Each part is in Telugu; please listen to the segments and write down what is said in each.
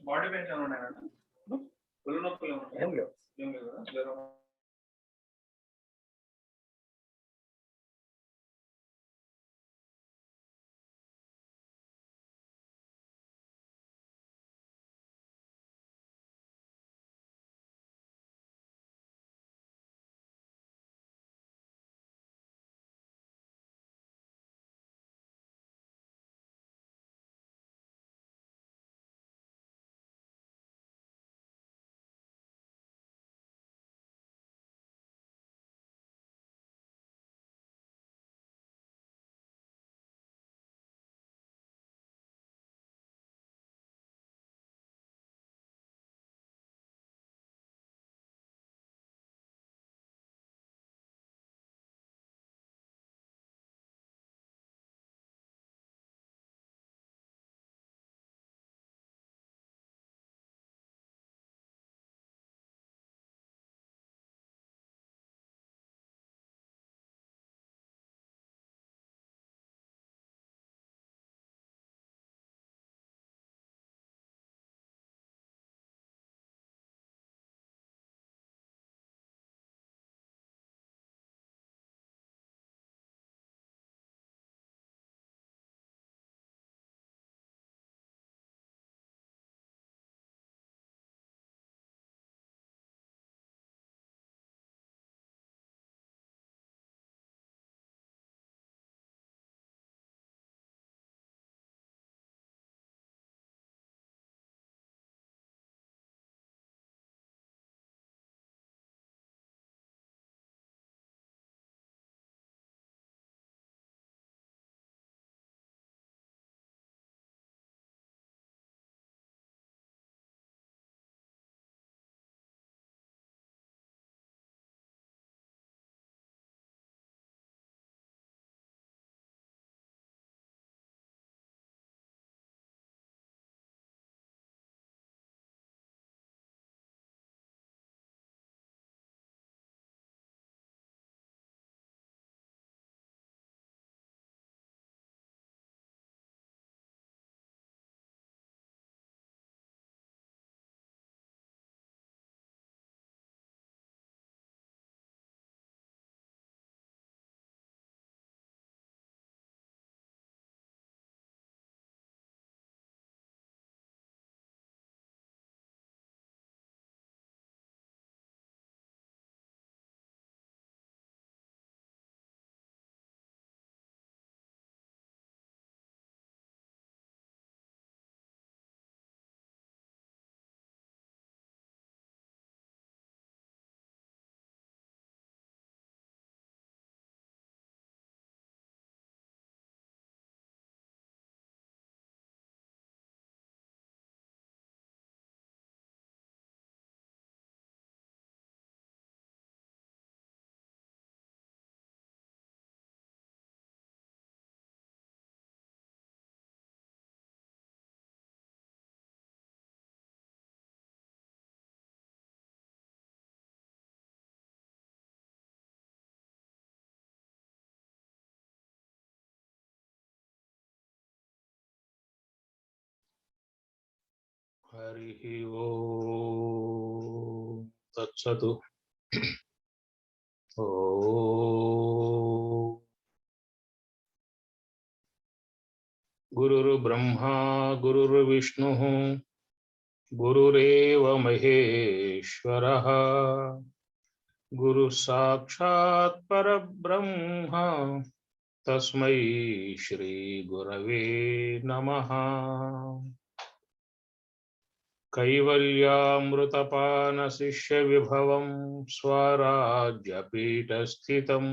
బాడీ పెయిన్స్ ఏమైనా ఉన్నాయా? ఒళ్ళు నొప్పులు ఏం లేవు. ఏం లేవు కదా జ్వరం? हरि ओम तत्सतु। ओम गुरुर्ब्रह्मा गुरुर्विष्णुः गुरुरेव महेश्वरः गुरुः साक्षात् परब्रह्म तस्मै श्री गुरवे नमः। कैवल्यामृतपानशिष्यविभवं स्वराज्यपीठस्थितं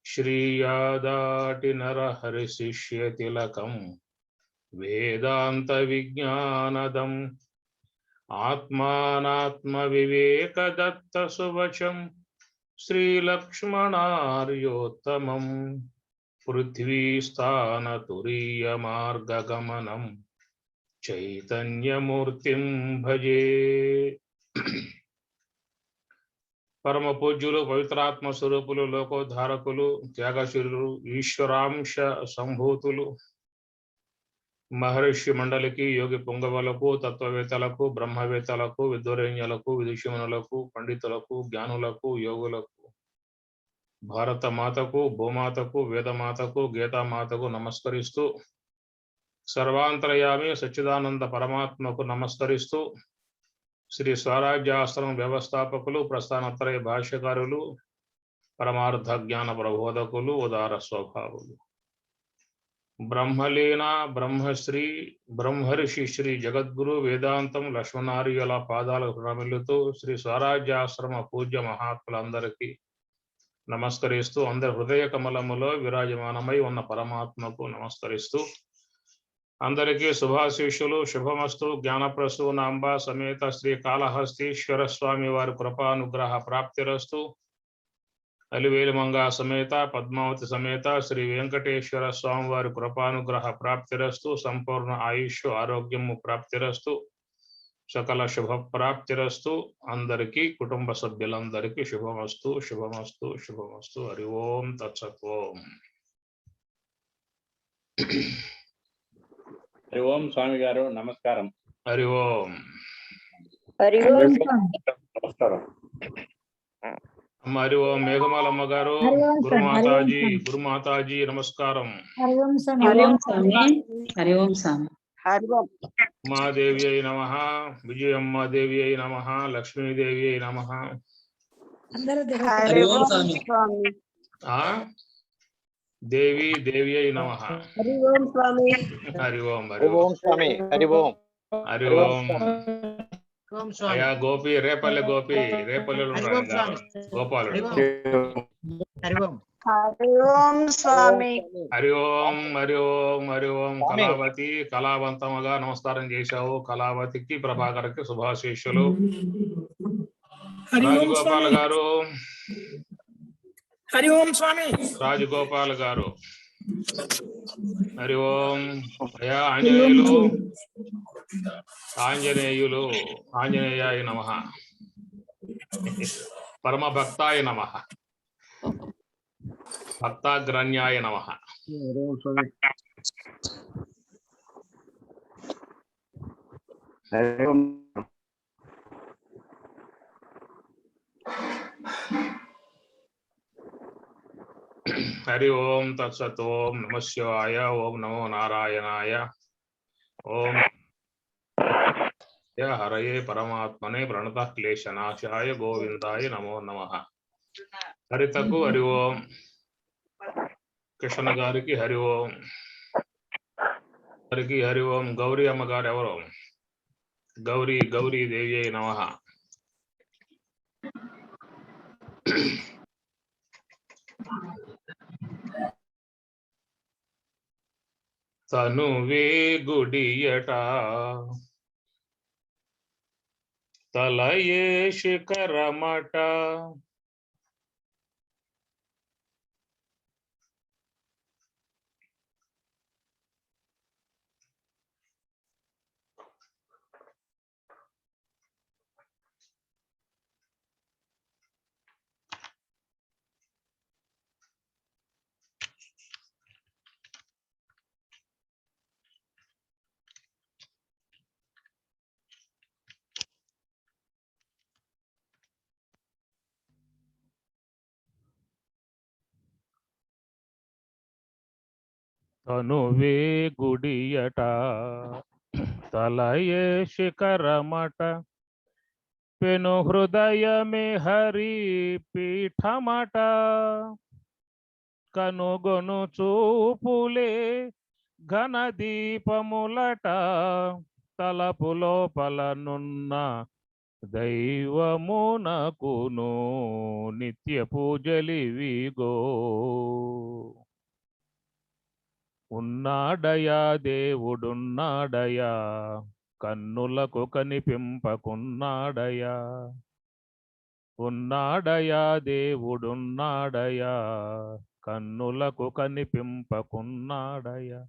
श्रीयादाटिनरहरिशिष्यतिलकं वेदान्तविज्ञानदम् आत्मानात्मविवेकदत्तसुवचं श्रीलक्ष्मणार्योत्तमं पृथ्वीस्थानतुरीयमार्गगमनं चैतन्यमूर्तिं भजे। परम पूज्युలు పవిత్రాత్మ స్వరూపులు లోకోద్ధారకులు త్యాగశీలులు ఈశ్వరాంశ సంభూతులు మహర్షి మండలికి, యోగి పొంగవలకు, తత్వవేత్తలకు, బ్రహ్మవేత్తలకు, విద్వరేణ్యులకు, విదుషిమనులకు, పండితులకు, జ్ఞానులకు, యోగులకు, భారత మాతకు, భూమాతకు, వేదమాతకు, గీతామాతకు నమస్కరిస్తూ, సర్వాంతర్యామి సచ్చిదానంద పరమాత్మకు నమస్కరిస్తూ, శ్రీ స్వరాజ్యాశ్రమం వ్యవస్థాపకులు, ప్రస్థానత్రయ భాష్యకారులు, పరమార్థ జ్ఞాన ప్రబోధకులు, ఉదార స్వభావులు, బ్రహ్మలీన బ్రహ్మశ్రీ బ్రహ్మర్షి శ్రీ జగద్గురు వేదాంతం లక్ష్మణార్యుల పాదాలకు ప్రణమిల్లుతూ శ్రీ స్వరాజ్యాశ్రమ పూజ్య మహాత్ములందరికీ నమస్కరిస్తూ, అందరి హృదయ కమలములో విరాజమానమై ఉన్న పరమాత్మకు నమస్కరిస్తూ, అందరికీ శుభాశీషులు, శుభమస్తు. జ్ఞానప్రసూ నాంబ సమేత శ్రీ కాళహస్తీశ్వర స్వామి వారి కృపానుగ్రహ ప్రాప్తిరస్తు. అలివేలుమంగా సమేత పద్మావతి సమేత శ్రీ వెంకటేశ్వర స్వామి వారి కృపానుగ్రహ ప్రాప్తిరస్తు. సంపూర్ణ ఆయుష్ ఆరోగ్యము ప్రాప్తిరస్తు. సకల శుభ ప్రాప్తిరస్తు. అందరికీ కుటుంబ సభ్యులందరికీ శుభమస్తు, శుభమస్తు, శుభమస్తు. హరి ఓం తత్సత్. ఓం. హరి ఓం స్వామి గారు నమస్కారం. హరి ఓం. హరి ఓం నమస్కారం. హరి ఓం. మేఘమాలమ్మ గారు, గురుమాతాజీ, గురుమాతాజీ నమస్కారం. హరి ఓం స్వామి. హరి ఓం స్వామి. ఉమాదేవి అయి నమ, విజయమ్మ దేవి అయి నమ, లక్ష్మీదేవి అయి నమ. హరి ఓం స్వామి. దేవి దేవి అయి నమ. హరి ఓం స్వామి. హరి ఓం. హరి ఓం స్వామి. హరి ఓం. హరి ఓం. అయ్యా గోపి, రేపల్లె గోపి, రేపల్లెలు గోపాలుడు. హరి ఓం స్వామి. హరి ఓం. హరి ఓం. హరి ఓం. కళావతి, కళావంతముగా నమస్కారం చేశావు. కళావతికి, ప్రభాకర్కి శుభాశీషులు. రాజగోపాల్ గారు, హరి ఓం స్వామి. రాజగోపాల్ గారు, హరి ఓం. అయ్యా ఆంజనేయులు, ఆంజనేయులు, ఆంజనేయాయ నమః. పరమ భక్తాయ నమః, భక్తాగ్రణ్యాయ నమః. హరి ఓం. హరి ఓం తత్సత్. ఓం నమ శివాయ. ఓం నమో నారాయణాయ. ఓం హరయే పరమాత్మనే ప్రణత క్లేశనాశాయ గోవిందాయ నమో నమః. హరితకు హరి ఓం. కృష్ణ గారికి హరి ఓం. హరికి హరి ఓం. గౌరీ అమ్మగారు ఎవరు? గౌరీ, గౌరీ దేవి అయి నమః. తనువే గుడియట, తలయే శిఖరమట, తనువే గుడియట, తలయే శిఖరమట, పెను హృదయమే హరి పీఠమట, కనుగొను చూపులే ఘన దీపములట, తలపు లోపలనున్న దైవమునకును నిత్య పూజలివిగో. ఉన్నాడయా దేవుడున్నాడయా, కన్నులకు కనిపింపకున్నాడయా. ఉన్నాడయా దేవుడున్నాడయా, కన్నులకు కనిపింపకున్నాడయా.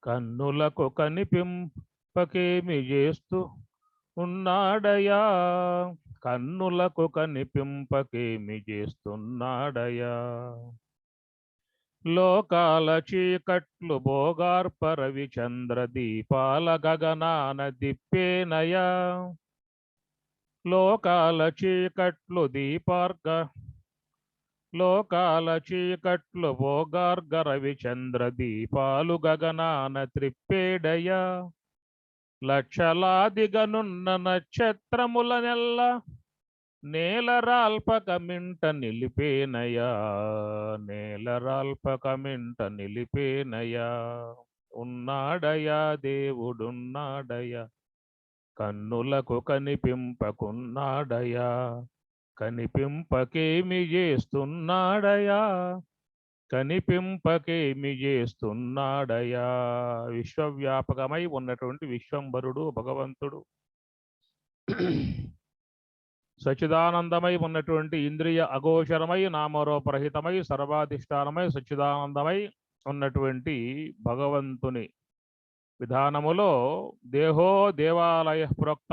కన్నులకు కనిపింపకేమి చేస్తూ ఉన్నాడయా, కన్నులకు కనిపింపకేమి చేస్తున్నాడయా. లోకాల చీకట్లు భోగార్ప రవిచంద్ర దీపాల గగనాన దిప్పేనయా. లోకాల చీకట్లు లోకాల చీకట్లు భోగార్గ రవిచంద్ర దీపాలు గగనాన త్రిప్పేడయా. లక్షలాదిగనున్న నక్షత్రముల నెల్ల నేలరాల్పకమింట నిలిపేనయా. నేలరాల్పకమింట నిలిపేనయా. ఉన్నాడయా దేవుడున్నాడయా, కన్నులకు కనిపింపకున్నాడయా. కనిపింపకేమి చేస్తున్నాడయా, కనిపింపకేమి చేస్తున్నాడయా. విశ్వవ్యాపకమై ఉన్నటువంటి విశ్వంభరుడు భగవంతుడు, సచ్చిదానందమై ఉన్నటువంటి ఇంద్రియ అగోచరమై నామరూపరహితమై సర్వాధిష్టానమై సచ్చిదానందమై ఉన్నటువంటి భగవంతుని విధానములో దేహో దేవాలయ ప్రోక్త,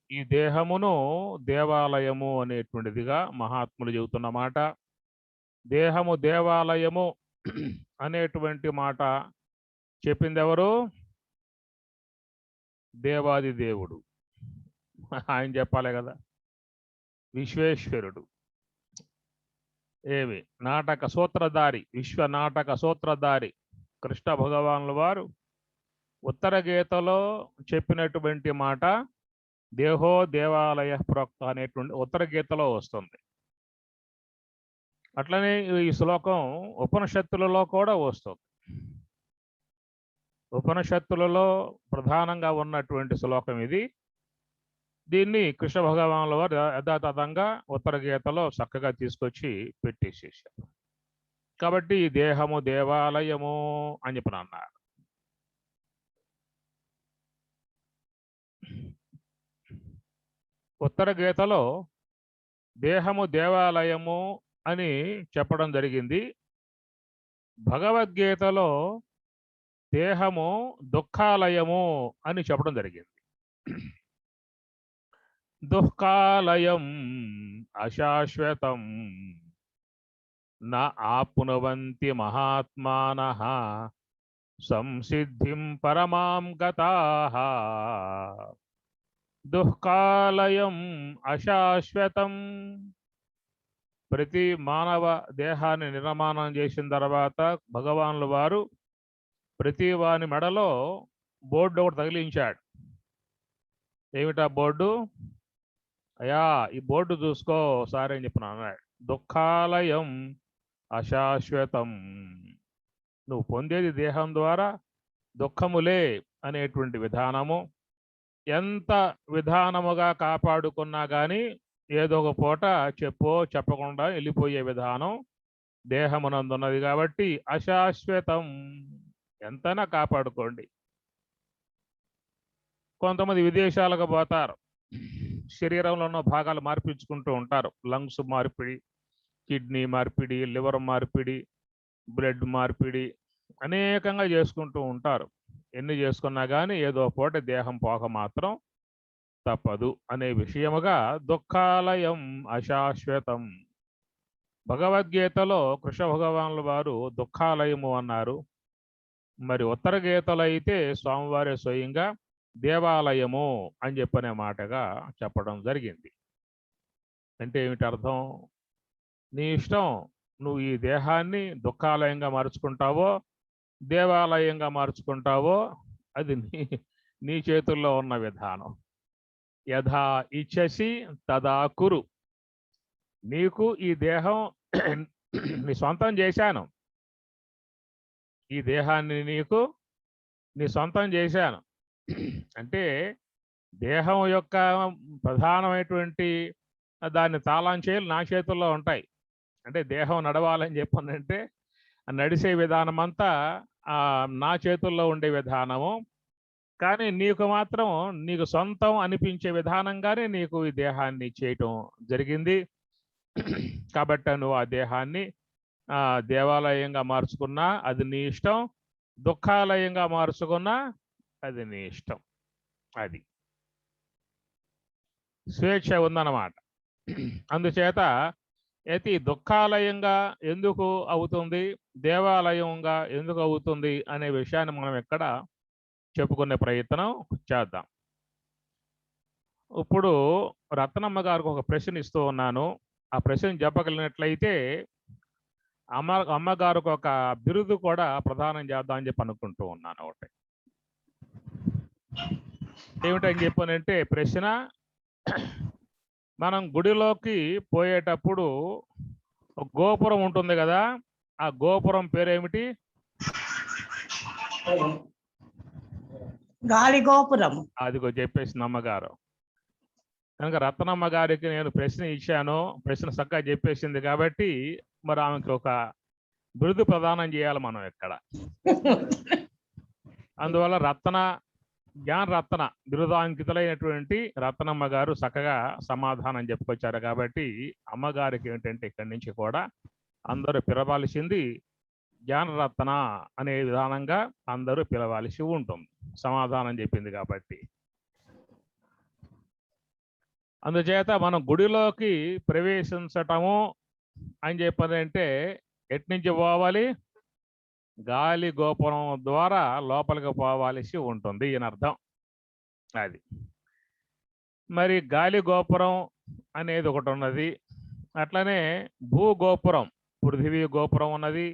ఈ దేహమును దేవాలయము అనేటువంటిదిగా మహాత్ములు చెబుతున్న మాట. దేహము దేవాలయము అనేటువంటి మాట చెప్పింది ఎవరు? దేవాది దేవుడు. ఆయన చెప్పాలి కదా, విశ్వేశ్వరుడు. ఏమి నాటక సూత్రధారి, విశ్వ నాటక సూత్రధారి కృష్ణ భగవానుల వారు ఉత్తర గీతలో చెప్పినటువంటి మాట దేహో దేవాలయ ప్రోక్త అనేటువంటి ఉత్తర గీతలో వస్తుంది. అట్లనే ఈ శ్లోకం ఉపనిషత్తులలో కూడా వస్తుంది. ఉపనిషత్తులలో ప్రధానంగా ఉన్నటువంటి శ్లోకం ఇది. దీన్ని కృష్ణ భగవానుల వారు యథాతథంగా ఉత్తర గీతలో చక్కగా తీసుకొచ్చి పెట్టేసేసారు. కాబట్టి ఈ దేహము దేవాలయము అని చెప్పిన అన్నారు. ఉత్తర గీతలో దేహము దేవాలయము అని చెప్పడం జరిగింది. భగవద్గీతలో దేహము దుఃఖాలయము అని చెప్పడం జరిగింది. దుఃఖాలయం అశాశ్వతం న ఆప్నువంతి మహాత్మానః సంసిద్ధిం పరమాం గతాః. దుఃఖాలయం అశాశ్వతం. ప్రతి మానవ దేహాన్ని నిర్మాణం చేసిన తర్వాత భగవానుల వారు ప్రతి వాని మెడలో బోర్డు ఒకటి తగిలించాడు. ఏమిటా బోర్డు? అయ్యా ఈ బోర్డు చూసుకో సార్ అని చెప్పిన అన్నాడు. దుఃఖాలయం అశాశ్వతం. నువ్వు పొందేది దేహం ద్వారా దుఃఖములే అనేటువంటి విధానము. ఎంత విధానముగా కాపాడుకున్నా కానీ ఏదో ఒక పూట చెప్పకుండా వెళ్ళిపోయే విధానం దేహమునందున్నది. కాబట్టి అశాశ్వతం, ఎంతైనా కాపాడుకోండి. కొంతమంది విదేశాలకు పోతారు, శరీరంలో ఉన్న భాగాలు మార్పించుకుంటూ ఉంటారు. లంగ్స్ మార్పిడి, కిడ్నీ మార్పిడి, లివర్ మార్పిడి, బ్లడ్ మార్పిడి అనేకంగా చేసుకుంటూ ఉంటారు. ఎన్ని చేసుకున్నా కానీ ఏదో పూట దేహం పోక మాత్రం తప్పదు అనే విషయముగా దుఃఖాలయం అశాశ్వతం. భగవద్గీతలో కృష్ణ భగవానుల వారు దుఃఖాలయము అన్నారు. మరి ఉత్తర గీతలో అయితే స్వామివారి స్వయంగా దేవాలయము అని చెప్పనే మాటగా చెప్పడం జరిగింది. అంటే ఏమిటి అర్థం? నీ ఇష్టం, నువ్వు ఈ దేహాన్ని దుఃఖాలయంగా మార్చుకుంటావో దేవాలయంగా మార్చుకుంటావో అది నీ చేతుల్లో ఉన్న విధానం. యథా ఇచ్చసి తదా కురు. నీకు ఈ దేహం నీ సొంతం చేశాను, ఈ దేహాన్ని నీకు నీ సొంతం చేశాను. అంటే దేహం యొక్క ప్రధానమైనటువంటి దాన్ని తాళంచేలు నా చేతుల్లో ఉంటాయి. అంటే దేహం నడవాలని చెప్పనంటే నడిసే విధానం అంతా నా చేతుల్లో ఉండే విధానము. కానీ నీకు మాత్రం నీకు సొంతం అనిపించే విధానంగానే నీకు ఈ దేహాన్ని చేయటం జరిగింది. కాబట్టి నువ్వు ఆ దేహాన్ని దేవాలయంగా మార్చుకున్నా అది నీ ఇష్టం, దుఃఖాలయంగా మార్చుకున్నా అది నీ ఇష్టం. అది స్వేచ్ఛ ఉందన్నమాట. అందుచేత అయితే ఈ దుఃఖాలయంగా ఎందుకు అవుతుంది, దేవాలయంగా ఎందుకు అవుతుంది అనే విషయాన్ని మనం ఇక్కడ చెప్పుకునే ప్రయత్నం చేద్దాం. ఇప్పుడు రత్నమ్మ గారికి ఒక ప్రశ్న ఇస్తూ ఉన్నాను. ఆ ప్రశ్న చెప్పగలిగినట్లయితే అమ్మగారికి ఒక బిరుదు కూడా ప్రదానం చేద్దాం అని చెప్పి అనుకుంటూ ఉన్నాను. ఒకటి ఏమిటని చెప్పానంటే ప్రశ్న, మనం గుడిలోకి పోయేటప్పుడు ఒక గోపురం ఉంటుంది కదా, ఆ గోపురం పేరేమిటి? గాలి గోపురం. అదిగో చెప్పేసింది అమ్మగారు. కనుక రత్నమ్మ గారికి నేను ప్రశ్న ఇచ్చాను, ప్రశ్న చక్కగా చెప్పేసింది కాబట్టి మరి ఆమెకి ఒక బిరుదు ప్రదానం చేయాలి మనం ఇక్కడ. అందువల్ల జ్ఞాన రత్న బిరుదాంకితులైనటువంటి రత్నమ్మ గారు చక్కగా సమాధానం చెప్పుకొచ్చారు. కాబట్టి అమ్మగారికి ఏంటంటే ఇక్కడి నుంచి కూడా అందరూ పిలవాల్సింది జ్ఞానరత్న అనే విధానంగా అందరూ పిలవాల్సి ఉంటుంది, సమాధానం చెప్పింది కాబట్టి. అందుచేత మనం గుడిలోకి ప్రవేశించటము అని చెప్పారంటే ఎట్నుంచి పోవాలి? గాలి గోపురం ద్వారా లోపలికి పోవాల్సి ఉంటుంది అని అర్థం. అది మరి గాలి గోపురం అనేది ఒకటి ఉన్నది, అట్లనే భూగోపురం, పృథివీ గోపురం ఉన్నది,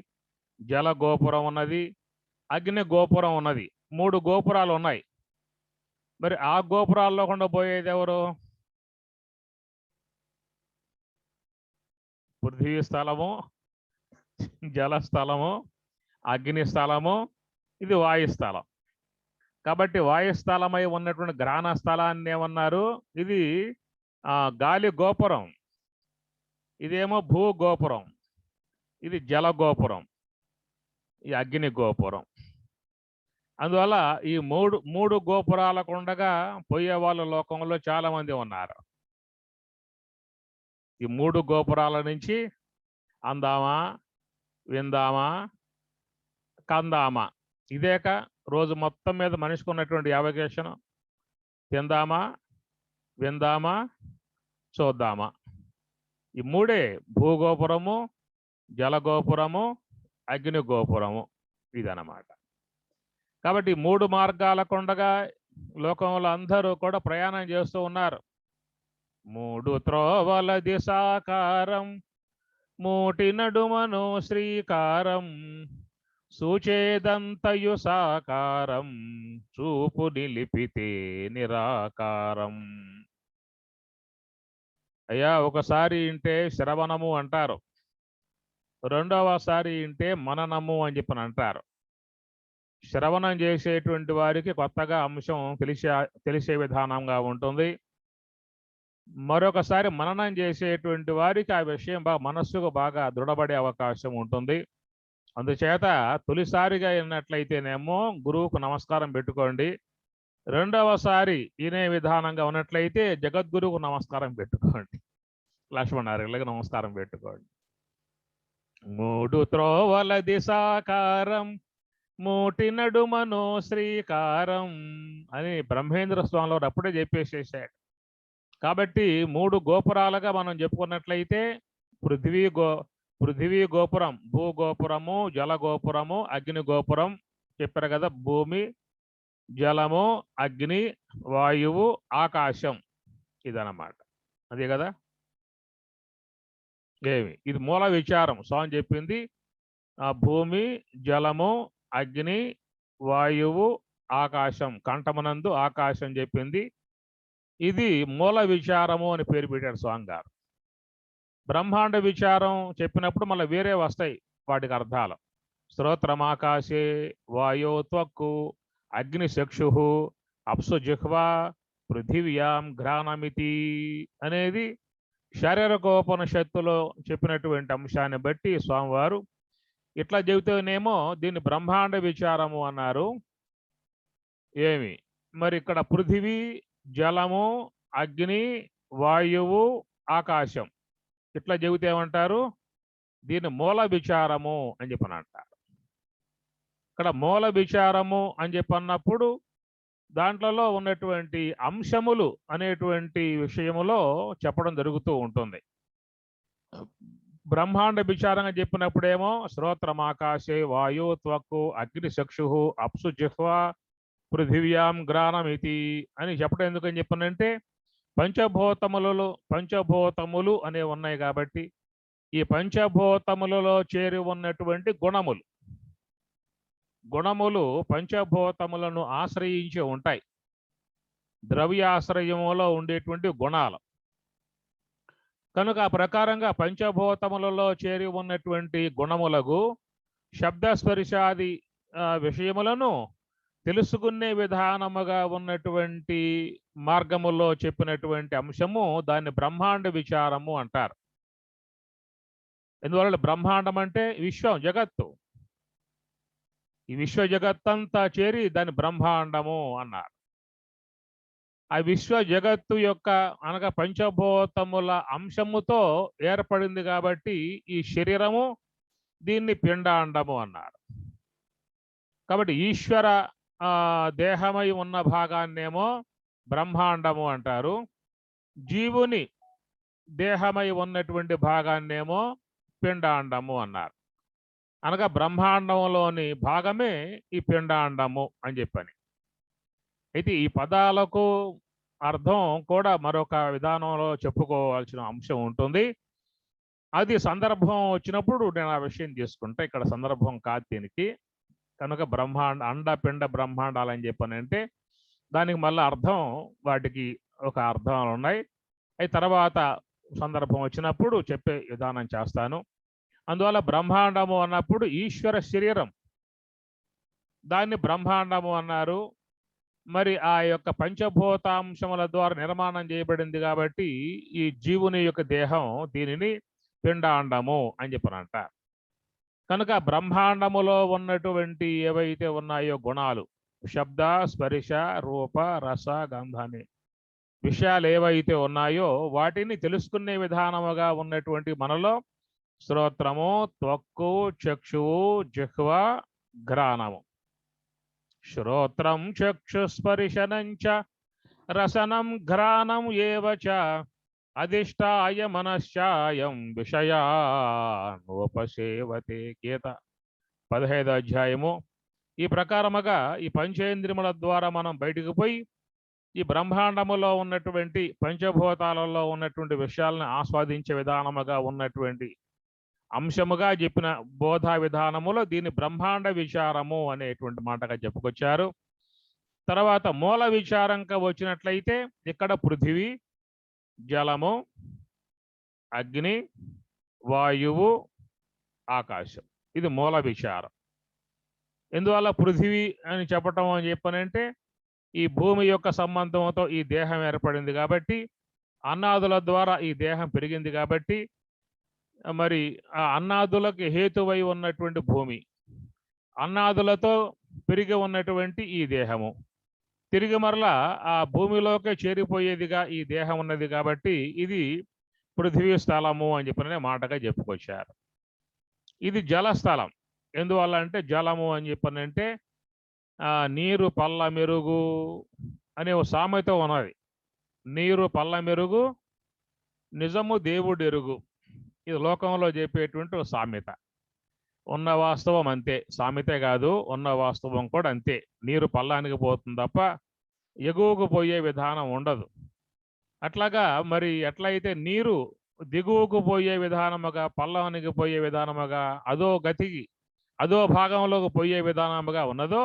జల గోపురం ఉన్నది, అగ్ని గోపురం ఉన్నది. 3 గోపురాలు ఉన్నాయి. మరి ఆ గోపురాల్లో కూడా పోయేది ఎవరు? పృథివీ స్థలము, జల స్థలము, అగ్ని స్థలము, ఇది వాయుస్థలం. కాబట్టి వాయుస్థలమై ఉన్నటువంటి గ్రహణ స్థలాన్ని ఏమన్నారు? ఇది గాలి గోపురం, ఇదేమో భూగోపురం, ఇది జల గోపురం, ఈ అగ్ని గోపురం. అందువల్ల ఈ మూడు గోపురాలకు ఉండగా పోయే వాళ్ళ లోకంలో చాలా మంది ఉన్నారు. ఈ 3 గోపురాల నుంచి అందామా, విందామా, కందామా, ఇదేక రోజు మొత్తం మీద మనిషికి ఉన్నటువంటి అవకాశం. తిందామా, విందామా, చూద్దామా, ఈ 3 భూగోపురము, జలగోపురము, అగ్ని గోపురము, ఇదన్నమాట. కాబట్టి 3 మార్గాలకు ఉండగా లోకంలో అందరూ కూడా ప్రయాణం చేస్తూ ఉన్నారు. 3 త్రోవల దిశాకారం, మూటి నడుమను శ్రీకారం, సూచేదంతయు సాకారం, చూపు నిలిపితే నిరాకారం. అయ్యా, ఒకసారి ఇంటే శ్రవణము అంటారు, రెండవసారి ఇంటే మననము అని చెప్పని అంటారు. శ్రవణం చేసేటువంటి వారికి కొత్తగా అంశం తెలిసే విధానంగా ఉంటుంది. మరొకసారి మననం చేసేటువంటి వారికి ఆ విషయం మనస్సుకు బాగా దృఢపడే అవకాశం ఉంటుంది. అందుచేత తొలిసారిగా విన్నట్లయితేనేమో గురువుకు నమస్కారం పెట్టుకోండి, రెండవసారి వినే విధానంగా ఉన్నట్లయితే జగద్గురువుకు నమస్కారం పెట్టుకోండి, లక్ష్మణార్యులకు నమస్కారం పెట్టుకోండి. 3 త్రోవల దిశాకారం, మూటి నడుమను శ్రీకారం అని బ్రహ్మేంద్ర స్వామిలో అప్పుడే చెప్పేసేసాడు. కాబట్టి 3 గోపురాలుగా మనం చెప్పుకున్నట్లయితే పృథివీ గోపురం, భూగోపురము, జలగోపురము, అగ్ని గోపురం చెప్పారు కదా. భూమి, జలము, అగ్ని, వాయువు, ఆకాశం, ఇదన్నమాట. అదే కదా. ఇది మూల విచారం. స్వామి చెప్పింది ఆ భూమి, జలము, అగ్ని, వాయువు, ఆకాశం, కంఠమునందు ఆకాశం చెప్పింది. ఇది మూల విచారము అని పేరు పెట్టాడు స్వామి గారు. బ్రహ్మాండ విచారం చెప్పినప్పుడు మళ్ళీ వేరే వస్తాయి వాటికి అర్థాలు. శ్రోత్రమాకాశే, వాయో త్వక్కు, అగ్ని చక్షు, అప్సు జిహ్వా, పృథివ్యాం ఘ్రాణమితి అనేది శారీరకోపనిషత్తులో చెప్పినటువంటి అంశాన్ని బట్టి స్వామివారు ఇట్లా చెబితేనేమో దీన్ని బ్రహ్మాండ విచారము అన్నారు. మరి ఇక్కడ పృథివీ, జలము, అగ్ని, వాయువు, ఆకాశం ఇట్లా చెబితే ఏమంటారు? దీన్ని మూల విచారము అని చెప్పని అంటారు. ఇక్కడ మూల విచారము అని చెప్పన్నప్పుడు దాంట్లో ఉన్నటువంటి అంశములు అనేటువంటి విషయములో చెప్పడం జరుగుతూ ఉంటుంది. బ్రహ్మాండ విచారంగా చెప్పినప్పుడేమో శ్రోత్రమాకాశే వాయు త్వక్కు అగ్ని చక్షు అప్సు జిహ్వ పృథివ్యాం గ్రాణమితి అని చెప్పడం ఎందుకని చెప్పనంటే పంచభూతములు అనే ఉన్నాయి కాబట్టి ఈ పంచభూతములలో చేరి ఉన్నటువంటి గుణములు పంచభూతములను ఆశ్రయించి ఉంటాయి. ద్రవ్యాశ్రయములో ఉండేటువంటి గుణాలు కనుక ఆ ప్రకారంగా పంచభూతములలో చేరి ఉన్నటువంటి గుణములకు శబ్దస్పర్శాది విషయములను తెలుసుకునే విధానముగా ఉన్నటువంటి మార్గములో చెప్పినటువంటి అంశము దాన్ని బ్రహ్మాండ విచారము అంటారు. ఎందువల్ల బ్రహ్మాండం అంటే విశ్వం, జగత్తు. ఈ విశ్వ జగత్తంతా చేరి దాన్ని బ్రహ్మాండము అన్నారు. ఆ విశ్వ జగత్తు యొక్క అనగా పంచభూతముల అంశముతో ఏర్పడింది కాబట్టి ఈ శరీరము దీన్ని పిండాండము అన్నారు. కాబట్టి ఈశ్వర దేహమై ఉన్న భాగాన్నేమో బ్రహ్మాండము అంటారు. జీవుని దేహమై ఉన్నటువంటి భాగాన్నేమో పిండాండము అన్నారు. అనగా బ్రహ్మాండంలోని భాగమే ఈ పిండాండము అని చెప్పని. అయితే ఈ పదాలకు అర్థం కూడా మరొక విధానంలో చెప్పుకోవాల్సిన అంశం ఉంటుంది. అది సందర్భం వచ్చినప్పుడు నేను ఆ విషయం తీసుకుంటా. ఇక్కడ సందర్భం కాదు దీనికి. కనుక అండ పిండ బ్రహ్మాండాలు అని చెప్పనంటే దానికి మళ్ళీ అర్థం, వాటికి ఒక అర్థాలు ఉన్నాయి. అవి తర్వాత సందర్భం వచ్చినప్పుడు చెప్పే విధానం చేస్తాను. అందువల్ల బ్రహ్మాండము అన్నప్పుడు ఈశ్వర శరీరం, దాన్ని బ్రహ్మాండము అన్నారు. మరి ఆ యొక్క పంచభూతాంశముల ద్వారా నిర్మాణం చేయబడింది కాబట్టి ఈ జీవుని యొక్క దేహం దీనిని పిండాండము అని చెప్పనంట. కనుక బ్రహ్మాండములో ఉన్నటువంటి ఏవైతే ఉన్నాయో గుణాలు, శబ్ద స్పర్శ రూప రస గంధాన్ని విషయాలు ఏవైతే ఉన్నాయో వాటిని తెలుసుకునే విధానముగా ఉన్నటువంటి మనలో శ్రోత్రము, త్వక్కు, చక్షువు, జిహ్వ, ఘ్రాణము. శ్రోత్రం చక్షుస్పర్శనంచ రసనం ఘ్రాణం ఏవచ అధిష్టాయ మనశ్చాయం విషయానుపసేవతే. గీత 15వ అధ్యాయము. ఈ ప్రకారముగా ఈ పంచేంద్రియముల ద్వారా మనం బయటకు పోయి ఈ బ్రహ్మాండములో ఉన్నటువంటి పంచభూతాలలో ఉన్నటువంటి విషయాలను ఆస్వాదించే విధానముగా ఉన్నటువంటి అంశముగా చెప్పిన బోధా విధానములో దీన్ని బ్రహ్మాండ విచారము అనేటువంటి మాటగా చెప్పుకొచ్చారు. తర్వాత మూల విచారంగా వచ్చినట్లయితే ఇక్కడ పృథివీ, జలము, అగ్ని, వాయువు, ఆకాశం, ఇది మూల విచారం. ఎందువల్ల పృథివీ అని చెప్పటం అని చెప్పనంటే ఈ భూమి యొక్క సంబంధంతో ఈ దేహం ఏర్పడింది కాబట్టి, అన్నాదుల ద్వారా ఈ దేహం పెరిగింది కాబట్టి, మరి ఆ అన్నాదులకు హేతువై ఉన్నటువంటి భూమి, అన్నాదులతో పెరిగి ఉన్నటువంటి ఈ దేహము, తిరిగి మరలా ఆ భూమిలోకి చేరిపోయేదిగా ఈ దేహం ఉన్నది కాబట్టి ఇది పృథివీ స్థలము అని చెప్పిన మాటగా చెప్పుకొచ్చారు. ఇది జలస్థలం. ఎందువల్ల అంటే జలము అని చెప్పనంటే నీరు పల్ల మెరుగు అనే ఒక సామెత ఉన్నది. నీరు పల్ల మెరుగు, నిజము దేవుడు ఎరుగు. ఇది లోకంలో చెప్పేటువంటి ఒక సామెత. ఉన్న వాస్తవం అంతే, సామెతే కాదు, ఉన్న వాస్తవం కూడా అంతే. నీరు పల్లానికి పోతుంది తప్ప ఎగువకు పోయే విధానం ఉండదు. అట్లాగా మరి ఎట్లయితే నీరు దిగువకు పోయే విధానముగా, పల్లానికి పోయే విధానముగా, అదో గతికి అదో భాగంలోకి పోయే విధానముగా ఉన్నదో,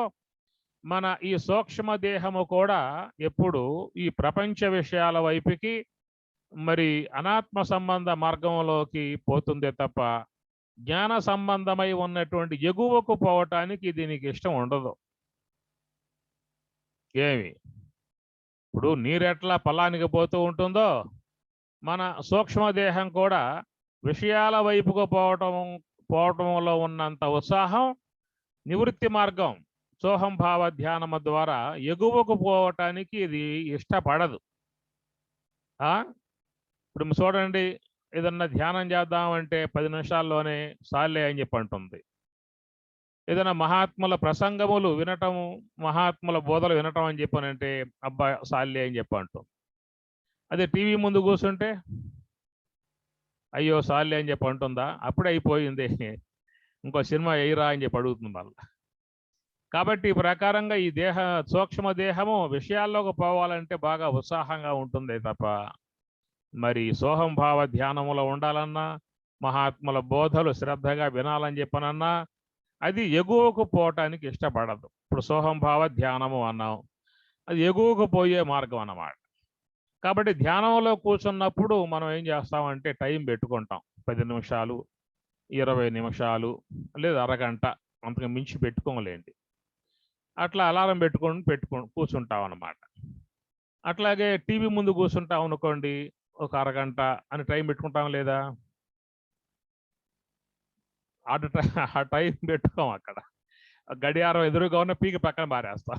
మన ఈ సూక్ష్మ దేహము కూడా ఎప్పుడు ఈ ప్రపంచ విషయాల వైపుకి మరి అనాత్మ సంబంధ మార్గంలోకి పోతుందే తప్ప జ్ఞాన సంబంధమై ఉన్నటువంటి ఎగువకు పోవటానికి దీనికి ఇష్టం ఉండదు. ఏమి ఇప్పుడు నీరెట్లా పల్లానికి పోతూ ఉంటుందో మన సూక్ష్మదేహం కూడా విషయాల వైపుకు పోవటంలో ఉన్నంత ఉత్సాహం నివృత్తి మార్గం సోహం భావ ధ్యానము ద్వారా ఎగువకు పోవటానికి ఇది ఇష్టపడదు. ఇప్పుడు చూడండి, ఏదన్నా ధ్యానం చేద్దామంటే 10 నిమిషాల్లోనే సాలే అని చెప్పి అంటుంది. ఏదైనా మహాత్ముల ప్రసంగములు వినటం, మహాత్ముల బోధలు వినటం అని చెప్పానంటే అబ్బా సాలే అని చెప్పి అంటుంది. అదే టీవీ ముందు కూర్చుంటే అయ్యో సార్లే అని చెప్పి అంటుందా? అప్పుడే అయిపోయింది, ఇంకో సినిమా వేయరా అని చెప్పి అడుగుతుంది మళ్ళా. కాబట్టి ఈ ప్రకారంగా ఈ సూక్ష్మ దేహము విషయాల్లోకి పోవాలంటే బాగా ఉత్సాహంగా ఉంటుంది తప్ప, మరి సోహం భావ ధ్యానములో ఉండాలన్నా, మహాత్ముల బోధలు శ్రద్ధగా వినాలని చెప్పనన్నా అది ఎగువకు పోవటానికి ఇష్టపడదు. ఇప్పుడు సోహం భావ ధ్యానము అన్నాం, అది ఎగువకు పోయే మార్గం అన్నమాట. కాబట్టి ధ్యానంలో కూర్చున్నప్పుడు మనం ఏం చేస్తామంటే టైం పెట్టుకుంటాం. 10 నిమిషాలు, 20 నిమిషాలు, లేదా అరగంట, అంతకు మించి పెట్టుకోలేండి. అట్లా అలారం పెట్టుకొని కూర్చుంటాం అన్నమాట. అట్లాగే టీవీ ముందు కూర్చుంటాం అనుకోండి, ఒక అరగంట అని టైం పెట్టుకుంటాం లేదా? ఆ టైం పెట్టుకోం. అక్కడ గడియారం ఎదురుగా ఉన్న పీకి పక్కన పారేస్తాం.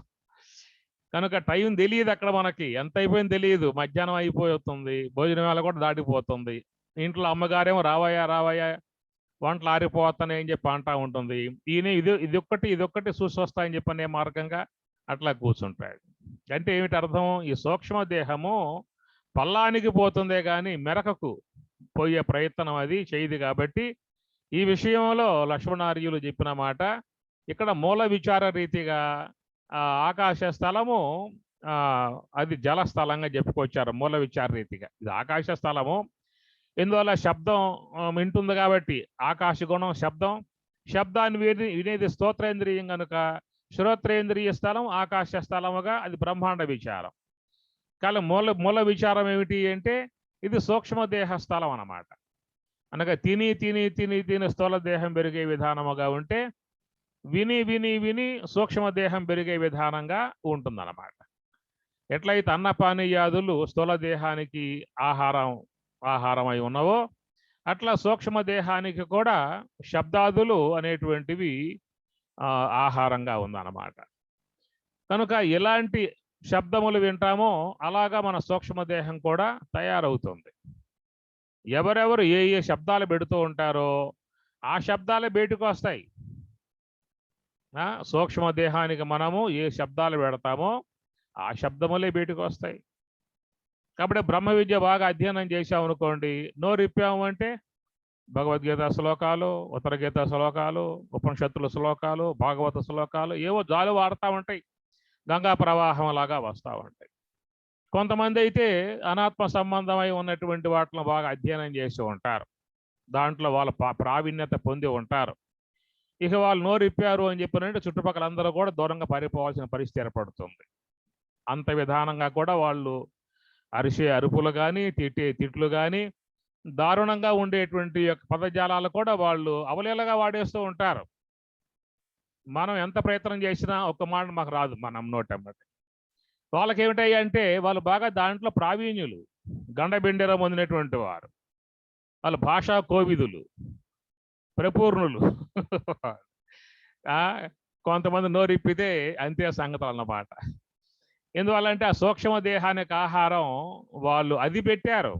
కనుక టైం తెలియదు అక్కడ, మనకి ఎంత అయిపోయింది తెలియదు. మధ్యాహ్నం అయిపోతుంది, భోజనం వేళ కూడా దాటిపోతుంది. ఇంట్లో అమ్మగారేమో రావయ్యా రావయ్యా వంటలు ఆరిపోతానని అని చెప్పి అంటా ఉంటుంది. ఈయన ఇదొక్కటి చూసి వస్తాయని చెప్పనే మార్గంగా అట్లా కూర్చుంటాడు. అంటే ఏమిటి అర్థం? ఈ సూక్ష్మ దేహము పల్లానికి పోతుందే కానీ మెరకకు పోయే ప్రయత్నం అది చేయదు. కాబట్టి ఈ విషయంలో లక్ష్మణార్యులు చెప్పిన మాట ఇక్కడ మూల విచార రీతిగా ఆకాశ స్థలము అది జల స్థలంగా చెప్పుకొచ్చారు. మూల విచార రీతిగా ఇది ఆకాశ స్థలము. ఇందువల్ల శబ్దం వింటుంది కాబట్టి ఆకాశ గుణం శబ్దం, శబ్దాన్ని వినేది స్తోత్రేంద్రియం కనుక శ్రోత్రేంద్రియ స్థలం ఆకాశ స్థలముగా అది బ్రహ్మాండ విచారం. కానీ మూల విచారం ఏమిటి అంటే ఇది సూక్ష్మదేహ స్థలం అన్నమాట. అనగా తిని తిని తిని తిని స్థూల దేహం పెరిగే విధానముగా ఉంటే విని విని విని సూక్ష్మదేహం పెరిగే విధానంగా ఉంటుందన్నమాట. ఎట్లయితే అన్నపానీయాదులు స్థూల దేహానికి ఆహారమై ఉన్నవో అట్లా సూక్ష్మదేహానికి కూడా శబ్దాదులు అనేటువంటివి ఆహారంగా ఉందన్నమాట. కనుక ఎలాంటి శబ్దములు వింటామో అలాగా మన సూక్ష్మదేహం కూడా తయారవుతుంది. ఎవరెవరు ఏ ఏ శబ్దాలు పెడుతూ ఉంటారో ఆ శబ్దాలే బయటకు వస్తాయి. సూక్ష్మదేహానికి మనము ఏ శబ్దాలు పెడతామో ఆ శబ్దములే బయటకు వస్తాయి. కాబట్టి బ్రహ్మ విద్య బాగా అధ్యయనం చేశామనుకోండి, నోరిప్పాము అంటే భగవద్గీత శ్లోకాలు, ఉత్తరగీత శ్లోకాలు, ఉపనిషత్తుల శ్లోకాలు, భాగవత శ్లోకాలు ఏవో జాలు వాడుతూ ఉంటాయి, గంగా ప్రవాహం లాగా వస్తూ ఉంటాయి. కొంతమంది అయితే అనాత్మ సంబంధమై ఉన్నటువంటి వాటిని బాగా అధ్యయనం చేసి ఉంటారు, దాంట్లో వాళ్ళ ప్రావీణ్యత పొంది ఉంటారు. ఇక వాళ్ళు నోరిప్పారు అని చెప్పినంటే చుట్టుపక్కల అందరూ కూడా దూరంగా పారిపోవాల్సిన పరిస్థితి ఏర్పడుతుంది. అంత విధానంగా కూడా వాళ్ళు అరిసే అరుపులు కానీ తిట్లు కానీ దారుణంగా ఉండేటువంటి యొక్క పదజాలాలు కూడా వాళ్ళు అవలీలగా వాడేస్తూ ఉంటారు. మనం ఎంత ప్రయత్నం చేసినా ఒక్క మాట మాకు రాదు మనం నోటమ్మటి. వాళ్ళకి ఏమిటాయి అంటే వాళ్ళు బాగా దాంట్లో ప్రావీణ్యులు, గండబెండెర పొందినటువంటి వారు, వాళ్ళు భాషా కోవిదులు, ప్రపూర్ణులు. కొంతమంది నోరిప్పితే అంతే సంగతులు అన్నమాట. ఎందువల్లంటే ఆ సూక్ష్మ దేహానికి ఆహారం వాళ్ళు అది పెట్టారు.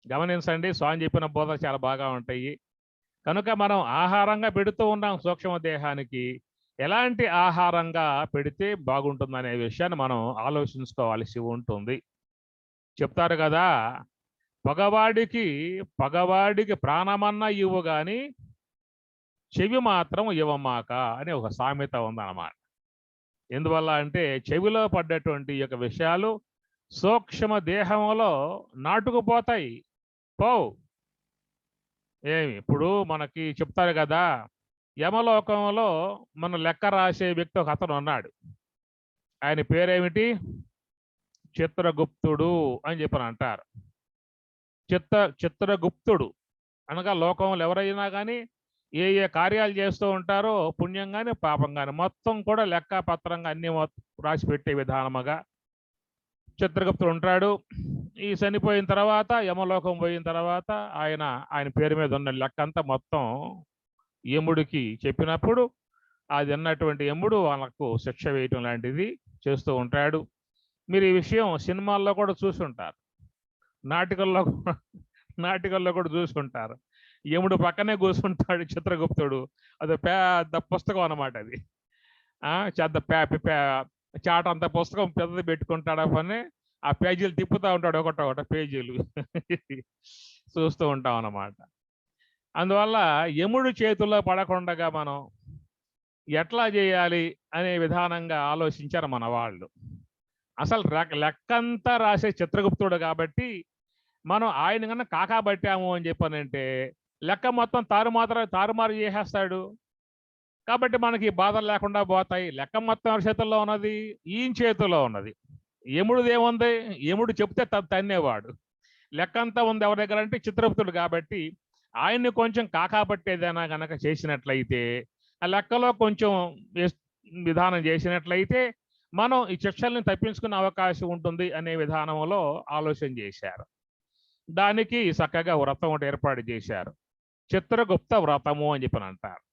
గమనించండి, స్వామి చెప్పిన బోధ చాలా బాగా ఉంటాయి. కనుక మనం ఆహారంగా పెడుతూ ఉన్నాం సూక్ష్మ దేహానికి. ఎలాంటి ఆహారంగా పెడితే బాగుంటుందనే విషయాన్ని మనం ఆలోచించుకోవాల్సి ఉంటుంది. చెప్తారు కదా, పగవాడికి ప్రాణమన్నా ఇవ్వు కానీ చెవి మాత్రం ఇవ్వమాక అని ఒక సామెత ఉందన్నమాట. ఎందువల్ల అంటే చెవిలో పడ్డటువంటి యొక్క విషయాలు సూక్ష్మ దేహంలో నాటుకుపోతాయి, పోవు. ఇప్పుడు మనకి చెప్తారు కదా, యమలోకంలో మన లెక్క రాసే వ్యక్తి ఒక అతను ఉన్నాడు. ఆయన పేరేమిటి? చిత్రగుప్తుడు అని చెప్పని అంటారు. చిత్రగుప్తుడు అనగా లోకంలో ఎవరైనా కానీ ఏ ఏ కార్యాలు చేస్తూ ఉంటారో పుణ్యం కానీ పాపం కానీ మొత్తం కూడా లెక్కపత్రంగా అన్ని రాసి పెట్టే విధానముగా చిత్రగుప్తుడు ఉంటాడు. ఈ చనిపోయిన తర్వాత యమలోకం పోయిన తర్వాత ఆయన పేరు మీద ఉన్న లెక్క అంతా మొత్తం యముడికి చెప్పినప్పుడు అది అన్నటువంటి యముడు వాళ్ళకు శిక్ష వేయటం లాంటిది చేస్తూ ఉంటాడు. మీరు ఈ విషయం సినిమాల్లో కూడా చూసి ఉంటారు, నాటికల్లో కూడా చూసుకుంటారు. యముడు పక్కనే కూర్చుంటాడు చిత్రగుప్తుడు. అది పెద్ద పుస్తకం అన్నమాట. అది చాట అంత పుస్తకం పెద్దది పెట్టుకుంటాడు. పని ఆ పేజీలు తిప్పుతూ ఉంటాడు, ఒకట పేజీలు. చూస్తూ ఉంటాం అన్నమాట. అందువల్ల యముడి చేతుల్లో పడకుండా మనం ఎట్లా చేయాలి అనే విధానంగా ఆలోచించారు మన వాళ్ళు. అసలు లెక్కంతా రాసే చిత్రగుప్తుడు కాబట్టి మనం ఆయన కన్నా కాకాబట్టాము అని చెప్పానంటే లెక్క మొత్తం తారుమారు చేసేస్తాడు. కాబట్టి మనకి బాధలు లేకుండా పోతాయి. లెక్క మొత్తం ఎవరి చేతుల్లో ఉన్నది? ఈయన చేతుల్లో ఉన్నది. యముడిది ఏముంది? యముడు చెప్తే తన్నేవాడు. లెక్క అంతా ఉంది ఎవరి దగ్గర అంటే చిత్రగుప్తుడు కాబట్టి ఆయన్ని కొంచెం కాకాబట్టేదైనా గనక చేసినట్లయితే, ఆ లెక్కలో కొంచెం విధానం చేసినట్లయితే మనం ఈ శిక్షల్ని తప్పించుకునే అవకాశం ఉంటుంది అనే విధానంలో ఆలోచన చేశారు. దానికి చక్కగా వ్రతం ఒకటి ఏర్పాటు చేశారు. చిత్రగుప్త వ్రతము అని చెప్పని అంటారు.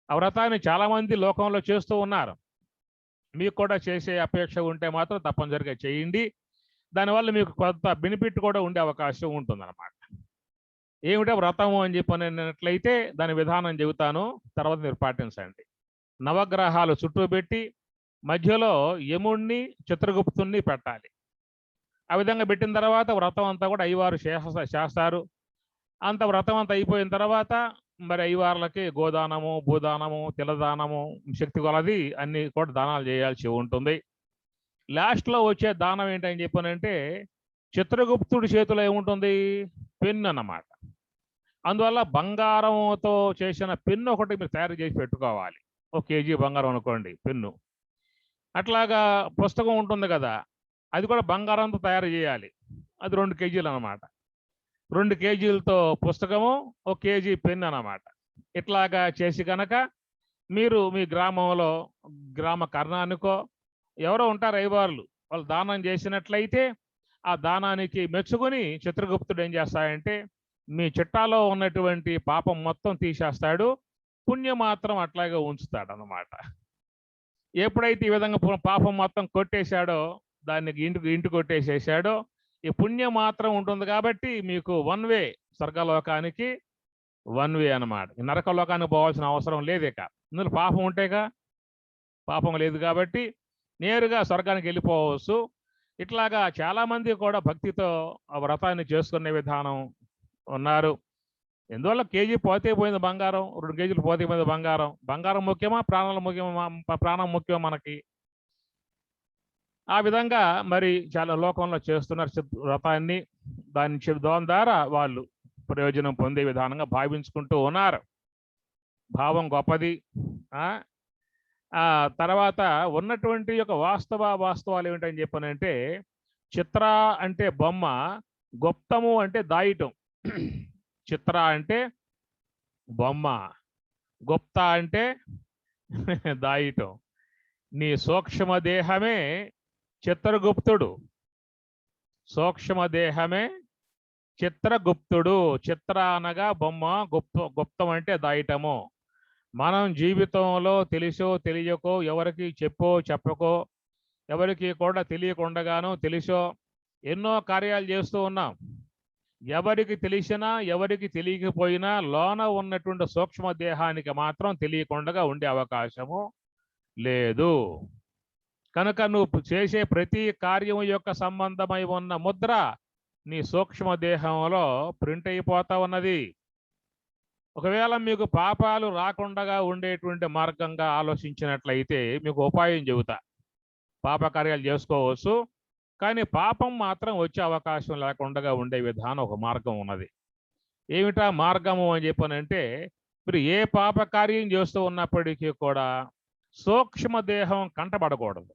ఆ వ్రతాన్ని చాలా మంది లోకంలో చేస్తూ ఉన్నారు. మీకు కూడా చేసే అపేక్ష ఉంటే మాత్రం తప్పనిసరిగా చేయండి. దానివల్ల మీకు కొంత బెనిఫిట్ కూడా ఉండే అవకాశం ఉంటుందన్నమాట. ఏమిటో వ్రతము అని చెప్పినట్లయితే దాని విధానం చెబుతాను, తర్వాత మీరు పాటించండి. నవగ్రహాలు చుట్టూ పెట్టి మధ్యలో యముణ్ణి చిత్రగుప్తుణ్ణి పెట్టాలి. ఆ విధంగా పెట్టిన తర్వాత వ్రతం అంతా కూడా అయ్యవారు చేస్తారు. అంత వ్రతం అంతా అయిపోయిన తర్వాత మరి అయ్యవార్లకి గోదానము, భూదానము, తిలదానము, శక్తి కొలది అన్ని కూడా దానాలు చేయాల్సి ఉంటుంది. లాస్ట్లో వచ్చే దానం ఏంటని చెప్పానంటే చిత్రగుప్తుడి చేతిలో ఏముంటుంది? పెన్ను అన్నమాట. అందువల్ల బంగారంతో చేసిన పెన్ను ఒకటి మీరు తయారు చేసి పెట్టుకోవాలి. 1 కేజీ బంగారం అనుకోండి పెన్ను. అట్లాగా పుస్తకం ఉంటుంది కదా, అది కూడా బంగారంతో తయారు చేయాలి. అది 2 కేజీలు అన్నమాట. 2 కేజీలతో పుస్తకము, 1 కేజీ పెన్ అన్నమాట. ఇట్లాగా చేసి కనుక మీరు మీ గ్రామంలో గ్రామ కర్ణానికో ఎవరో ఉంటారు అయ్యవార్లు, వాళ్ళు దానం చేసినట్లయితే ఆ దానానికి మెచ్చుకొని చిత్రగుప్తుడు ఏం చేస్తాడంటే మీ చిట్టాలో ఉన్నటువంటి పాపం మొత్తం తీసేస్తాడు, పుణ్యం మాత్రం అట్లాగే ఉంచుతాడు అన్నమాట. ఎప్పుడైతే ఈ విధంగా పాపం మొత్తం కొట్టేశాడో, దానికి ఇంటి కొట్టేసేసాడో, ఈ పుణ్యం మాత్రం ఉంటుంది కాబట్టి మీకు 1 వే స్వర్గలోకానికి 1 వే అన్నమాట. నరకలోకానికి పోవాల్సిన అవసరం లేదు. ఇక ఇందులో పాపం ఉంటేగా, పాపం లేదు కాబట్టి నేరుగా స్వర్గానికి వెళ్ళిపోవచ్చు. ఇట్లాగా చాలామంది కూడా భక్తితో ఆ వ్రతాన్ని చేసుకునే విధానం ఉన్నారు. ఎందువల్ల కేజీ పోతే పోయింది బంగారం, 2 కేజీలు పోతే పోయింది బంగారం. బంగారం ముఖ్యమా, ప్రాణాలు ముఖ్యమా? ప్రాణం ముఖ్యం మనకి. ఆ విధంగా మరి చాలా లోకంలో చేస్తున్నారు వ్రతాన్ని. దాని ద్వారా వాళ్ళు ప్రయోజనం పొందే విధానంగా భావించుకుంటూ ఉన్నారు. భావం గొప్పది. తర్వాత ఉన్నటువంటి యొక్క వాస్తవాలు ఏమిటని చెప్పానంటే చిత్ర అంటే బొమ్మ, గుప్తము అంటే దాయటం. చిత్ర అంటే బొమ్మ, గుప్త అంటే దాయటం. నీ సూక్ష్మ దేహమే చిత్రగుప్తుడు. సూక్ష్మ దేహమే చిత్రగుప్తుడు. చిత్ర అనగా బొమ్మ, గుప్తం అంటే దాయటము. మనం జీవితంలో తెలిసో తెలియకో, ఎవరికి చెప్పకో, ఎవరికి కూడా తెలియకుండగానో తెలిసో ఎన్నో కార్యాలు చేస్తూ ఉన్నాం. ఎవరికి తెలిసినా ఎవరికి తెలియకపోయినా లోన ఉన్నటువంటి సూక్ష్మ దేహానికి మాత్రం తెలియకుండా ఉండే అవకాశము లేదు. కనుక నువ్వు చేసే ప్రతి కార్యం యొక్క సంబంధమై ఉన్న ముద్ర నీ సూక్ష్మ దేహంలో ప్రింట్ అయిపోతా ఉన్నది. ఒకవేళ మీకు పాపాలు రాకుండా ఉండేటువంటి మార్గంగా ఆలోచించినట్లయితే మీకు ఉపాయం చెబుతా. పాపకార్యాలు చేసుకోవచ్చు, కానీ పాపం మాత్రం వచ్చే అవకాశం లేకుండా ఉండే విధానం ఒక మార్గం ఉన్నది. ఏమిటా మార్గము అని చెప్పానంటే మీరు ఏ పాపకార్యం చేస్తూ ఉన్నప్పటికీ కూడా సూక్ష్మ దేహం కంటపడకూడదు.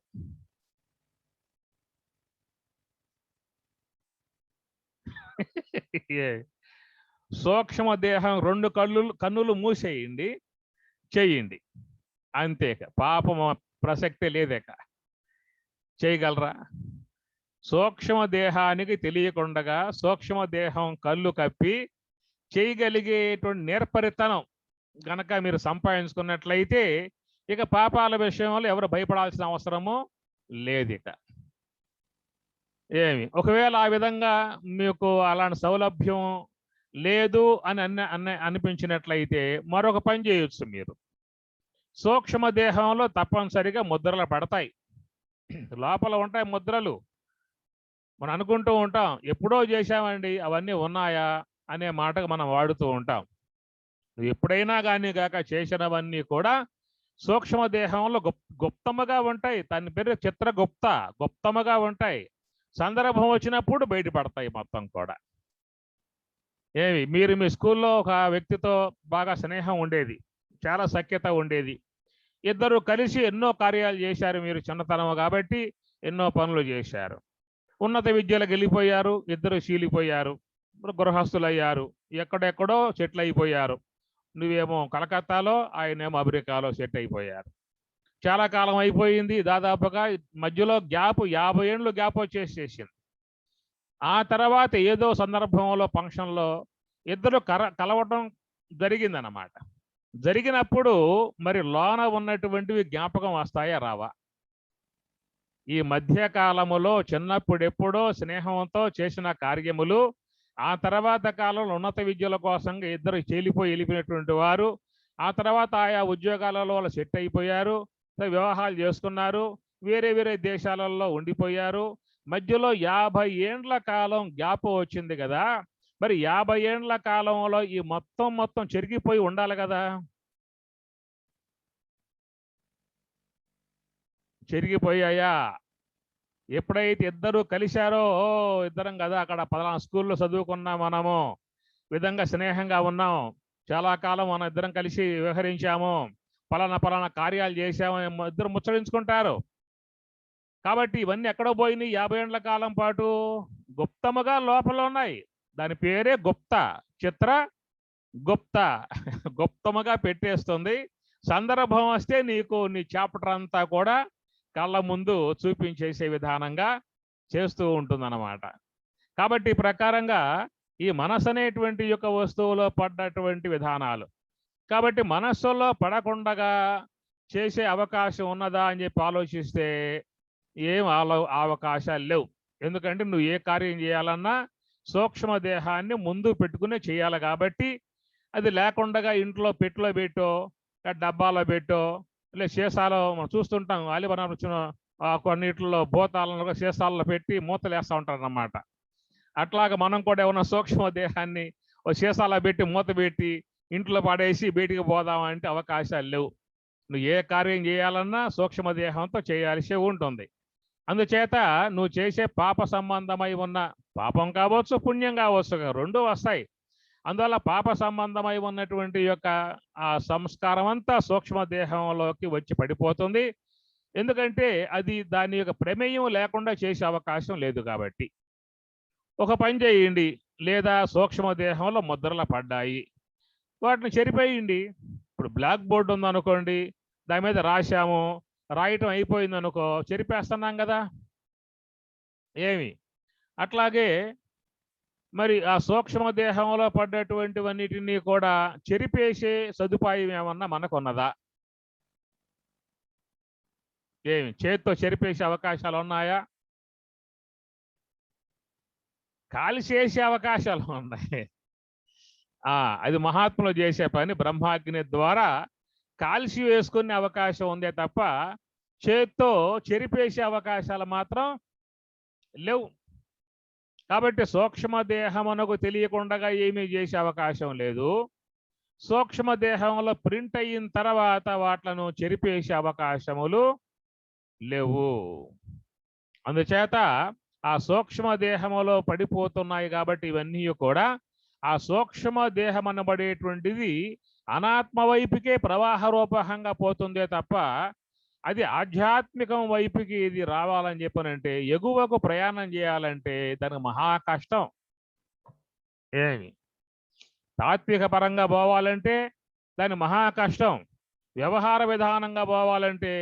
సూక్ష్మ దేహం 2 కన్నులు మూసేయండి, చేయండి అంతే. పాపం ప్రసక్తే లేదేక. చేయగలరా? సూక్ష్మ దేహానికి తెలియకుండా సూక్ష్మ దేహం కళ్ళు కప్పి చేయగలిగేటువంటి నేర్పరితనం గనక మీరు సంపాదించుకున్నట్లయితే ఇక పాపాల విషయంలో ఎవరు భయపడాల్సిన అవసరము లేదు. ఇక ఒకవేళ ఆ విధంగా మీకు అలాంటి సౌలభ్యం లేదు అని అనిపించినట్లయితే మరొక పని చేయొచ్చు. మీరు సూక్ష్మ దేహంలో తప్పనిసరిగా ముద్రలు పడతాయి. లోపల ఉంటాయి ముద్రలు. మనం అనుకుంటూ ఉంటాం ఎప్పుడో చేశామండి, అవన్నీ ఉన్నాయా? అనే మాటకు మనం వాడుతూ ఉంటాం. నువ్వు ఎప్పుడైనా కానీ కాక చేసినవన్నీ కూడా సూక్ష్మదేహంలో గుప్తముగా ఉంటాయి. దాని పేరు చిత్రగుప్త, గుప్తముగా ఉంటాయి. సందర్భం వచ్చినప్పుడు బయటపడతాయి మొత్తం కూడా. మీరు మీ స్కూల్లో ఒక వ్యక్తితో బాగా స్నేహం ఉండేది, చాలా సఖ్యత ఉండేది. ఇద్దరు కలిసి ఎన్నో కార్యాలు చేశారు. మీరు చిన్నతనం కాబట్టి ఎన్నో పనులు చేశారు. ఉన్నత విద్యలకు వెళ్ళిపోయారు, ఇద్దరు చీలిపోయారు, గృహస్థులయ్యారు, ఎక్కడెక్కడో సెటిల్ అయిపోయారు. నువ్వేమో కలకత్తాలో, ఆయనేమో అమెరికాలో సెట్ అయిపోయారు. చాలా కాలం అయిపోయింది, దాదాపుగా మధ్యలో గ్యాప్ 50 ఏళ్ళు గ్యాప్ వచ్చేసేసింది. ఆ తర్వాత ఏదో సందర్భంలో ఫంక్షన్లో ఇద్దరు కలవటం జరిగిందన్నమాట. జరిగినప్పుడు మరి లోన ఉన్నటువంటివి జ్ఞాపకం వస్తాయా రావా? ఈ మధ్యకాలములో చిన్నప్పుడెప్పుడో స్నేహంతో చేసిన కార్యములు ఆ తర్వాత కాలంలో ఉన్నత విద్యల కోసం ఇద్దరు వెళ్ళిపోయినటువంటి వారు ఆ తర్వాత ఆయా ఉద్యోగాలలో వాళ్ళు సెట్ అయిపోయారు, వివాహాలు చేసుకున్నారు, వేరే వేరే దేశాలలో ఉండిపోయారు. మధ్యలో 50 ఏండ్ల కాలం గ్యాప్ వచ్చింది కదా. మరి 50 ఏండ్ల కాలంలో ఈ మొత్తం చెరిగిపోయి ఉండాలి కదా. చెరిగిపోయాయా? ఎప్పుడైతే ఇద్దరు కలిశారో, ఇద్దరం కదా అక్కడ 14 స్కూల్లో చదువుకున్నాం, మనము విధంగా స్నేహంగా ఉన్నాం, చాలా కాలం మనం ఇద్దరం కలిసి వ్యవహరించాము, పలానా కార్యాలు చేశాము, ఇద్దరు ముచ్చరించుకుంటారు. కాబట్టి ఇవన్నీ ఎక్కడో పోయినాయి. 50 ఏండ్ల కాలం పాటు గుప్తముగా లోపల ఉన్నాయి. దాని పేరే గుప్త, చిత్ర గుప్త, గుప్తముగా పెట్టేస్తుంది. సందర్భం వస్తే నీకు నీ చాప్టర్ అంతా కూడా కళ్ళ ముందు చూపించేసే విధానంగా చేస్తూ ఉంటుందన్నమాట. కాబట్టి ఈ ప్రకారంగా ఈ మనసు అనేటువంటి యొక్క వస్తువులో పడ్డటువంటి విధానాలు. కాబట్టి మనస్సులో పడకుండా చేసే అవకాశం ఉన్నదా అని చెప్పి ఆలోచిస్తే ఏం అవకాశాలు లేవు. ఎందుకంటే నువ్వు ఏ కార్యం చేయాలన్నా సూక్ష్మదేహాన్ని ముందు పెట్టుకునే చేయాలి. కాబట్టి అది లేకుండా ఇంట్లో పెట్టిలో పెట్టో, డబ్బాలో పెట్టో, లేదా సీసాలో మనం చూస్తుంటాం, అలివరం వచ్చిన కొన్నిట్లో భూతాలను సీసాలలో పెట్టి మూతలు వేస్తూ ఉంటారు అన్నమాట. అట్లాగా మనం కూడా ఏమన్నా సూక్ష్మదేహాన్ని ఒక సీసాలో పెట్టి మూత పెట్టి ఇంట్లో పడేసి బయటికి పోదామంటే అవకాశాలు లేవు. నువ్వు ఏ కార్యం చేయాలన్నా సూక్ష్మదేహంతో చేయాల్సి ఉంటుంది. అందుచేత నువ్వు చేసే పాప సంబంధమై ఉన్న, పాపం కావచ్చు పుణ్యం కావచ్చు, రెండు వస్తాయి. అందువల్ల పాప సంబంధమై ఉన్నటువంటి యొక్క ఆ సంస్కారం అంతా సూక్ష్మదేహంలోకి వచ్చి పడిపోతుంది. ఎందుకంటే అది దాని యొక్క ప్రమేయం లేకుండా చేసే అవకాశం లేదు. కాబట్టి ఒక పని చేయండి, లేదా సూక్ష్మదేహంలో ముద్రలు పడ్డాయి, వాటిని చెరిపేయండి. ఇప్పుడు బ్లాక్ బోర్డు ఉందనుకోండి, దాని మీద రాశాము, రాయటం అయిపోయింది అనుకో, చెరిపేస్తున్నాం కదా. అట్లాగే మరి ఆ సూక్ష్మదేహంలో పడ్డటువంటివన్నిటినీ కూడా చెరిపేసే సదుపాయం ఏమన్నా మనకు ఉన్నదా? చేత్తో చెరిపేసే అవకాశాలు ఉన్నాయా? కాల్చేసే అవకాశాలు ఉన్నాయి. అది మహాత్ములు చేసే పని. బ్రహ్మాగ్ని ద్వారా కాల్చి వేసుకునే అవకాశం ఉందే తప్ప చేత్తో చెరిపేసే అవకాశాలు మాత్రం లేవు. కాబట్టి సూక్ష్మదేహమునకు తెలియకుండా ఏమీ చేసే అవకాశం లేదు. సూక్ష్మదేహంలో ప్రింట్ అయిన తర్వాత వాట్లను చెరిపేసే అవకాశములు లేవు. అందుచేత ఆ సూక్ష్మదేహములో పడిపోతున్నాయి. కాబట్టి ఇవన్నీ కూడా ఆ సూక్ష్మదేహం అనబడేటువంటిది అనాత్మ వైపుకే ప్రవాహ రూపంగా పోతుందే తప్ప అది ఆధ్యాత్మికం వైపుకి ఇది రావాలని చెప్పనంటే, ఎగువకు ప్రయాణం చేయాలంటే దానికి మహా కష్టం. తాత్విక పరంగా పోవాలంటే దాని మహా కష్టం. వ్యవహార విధానంగా పోవాలంటే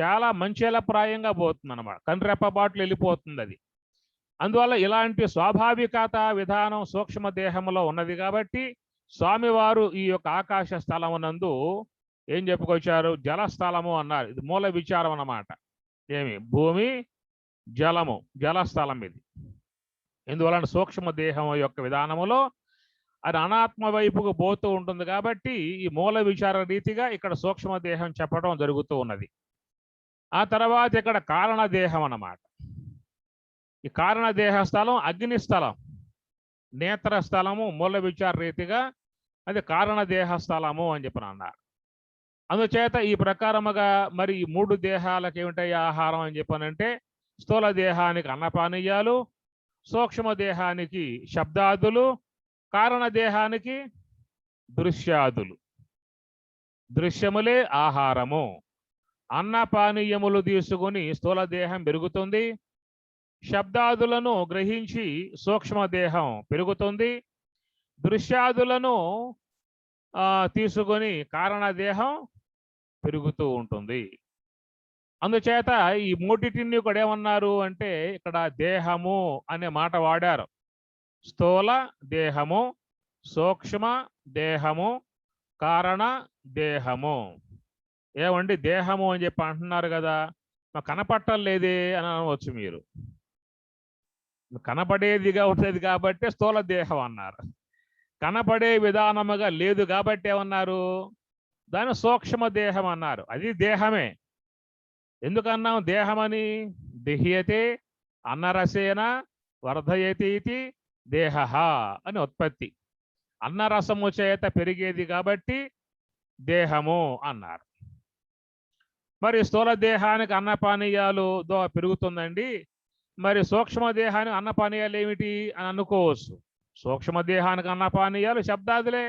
చాలా మంచిలప్రాయంగా పోతుంది అన్నమాట, కండ్రెప్పబాట్లు వెళ్ళిపోతుంది అది. అందువల్ల ఇలాంటి స్వాభావికత విధానం సూక్ష్మదేహంలో ఉన్నది. కాబట్టి స్వామివారు ఈ యొక్క ఆకాశ స్థలమునందు ఏం చెప్పుకొచ్చారు? జలస్థలము అన్నారు. ఇది మూల విచారం అన్నమాట. భూమి, జలము, జలస్థలం ఇది. ఎందువలన సూక్ష్మదేహం యొక్క విధానములో అది అనాత్మ వైపుకు పోతూ ఉంటుంది. కాబట్టి ఈ మూల విచార రీతిగా ఇక్కడ సూక్ష్మదేహం చెప్పడం జరుగుతూ ఉన్నది. ఆ తర్వాత ఇక్కడ కారణదేహం అన్నమాట. ఈ కారణదేహ స్థలం అగ్నిస్థలం. నేత్ర స్థలము మూల విచార రీతిగా అది కారణ దేహ స్థలము అని చెప్పి అన్నారు. అందుచేత ఈ ప్రకారముగా మరి ఈ 3 దేహాలకు ఏమిటాయి ఆహారం అని చెప్పానంటే స్థూల దేహానికి అన్నపానీయాలు, సూక్ష్మ దేహానికి శబ్దాదులు, కారణ దేహానికి దృశ్యాదులు. దృశ్యములే ఆహారము. అన్నపానీయములు తీసుకుని స్థూల దేహం పెరుగుతుంది, శబ్దాదులను గ్రహించి సూక్ష్మ దేహం పెరుగుతుంది, దృశ్యాదులను తీసుకొని కారణదేహం పెరుగుతూ ఉంటుంది. అందుచేత ఈ మూటిటిని కూడా ఏమన్నారు అంటే ఇక్కడ దేహము అనే మాట వాడారు. స్థూల దేహము, సూక్ష్మ దేహము, కారణ దేహము. ఏమండి దేహము అని చెప్పి అంటున్నారు కదా, కనపట్టలేదే అని అనవచ్చు మీరు. కనపడేదిగా ఉండేది కాబట్టి స్థూల దేహం అన్నారు. కనపడే విధానముగా లేదు కాబట్టి ఏమన్నారు, దాని సూక్ష్మ దేహం అన్నారు. అది దేహమే. ఎందుకన్నాం దేహమని? దెహ్యతే అన్నరసేన వర్ధయతి ఇది దేహ అని ఉత్పత్తి. అన్నరసము చేత పెరిగేది కాబట్టి దేహము అన్నారు. మరి స్థూల దేహానికి అన్నపానీయాలు పెరుగుతుందండి, మరి సూక్ష్మ దేహానికి అన్నపానీయాలు ఏమిటి అని అనుకోవచ్చు. సూక్ష్మ దేహానికి అన్నపానీయాలు శబ్దాదులే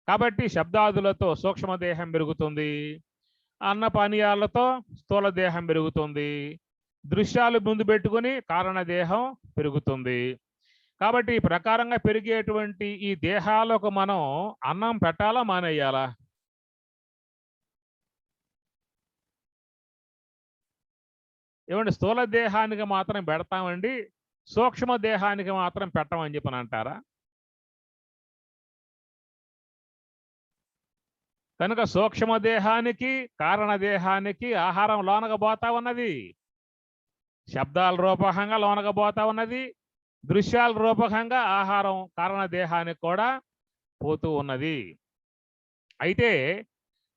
కాబట్టి శబ్దాదులతో సూక్ష్మ దేహం పెరుగుతుంది, అన్నపానీయాలతో స్థూల దేహం పెరుగుతుంది, దృశ్యాలు ముందు పెట్టుకుని కారణ దేహం పెరుగుతుంది. కాబట్టి ఈ ప్రకారంగా పెరిగేటువంటి ఈ దేహాలకు మనం అన్నం పెట్టాలా మానేయాలా? ఏమండి స్థూల దేహానికి మాత్రం పెడతామండి, సూక్ష్మ దేహానికి మాత్రం పెట్టమని చెప్పని అంటారా? కనుక సూక్ష్మ దేహానికి కారణ దేహానికి ఆహారం లోనగబోతా ఉన్నది, శబ్దాల రూపకంగా లోనగబోతా ఉన్నది, దృశ్యాల రూపకంగా ఆహారం కారణ దేహానికి కూడా పోతూ ఉన్నది. అయితే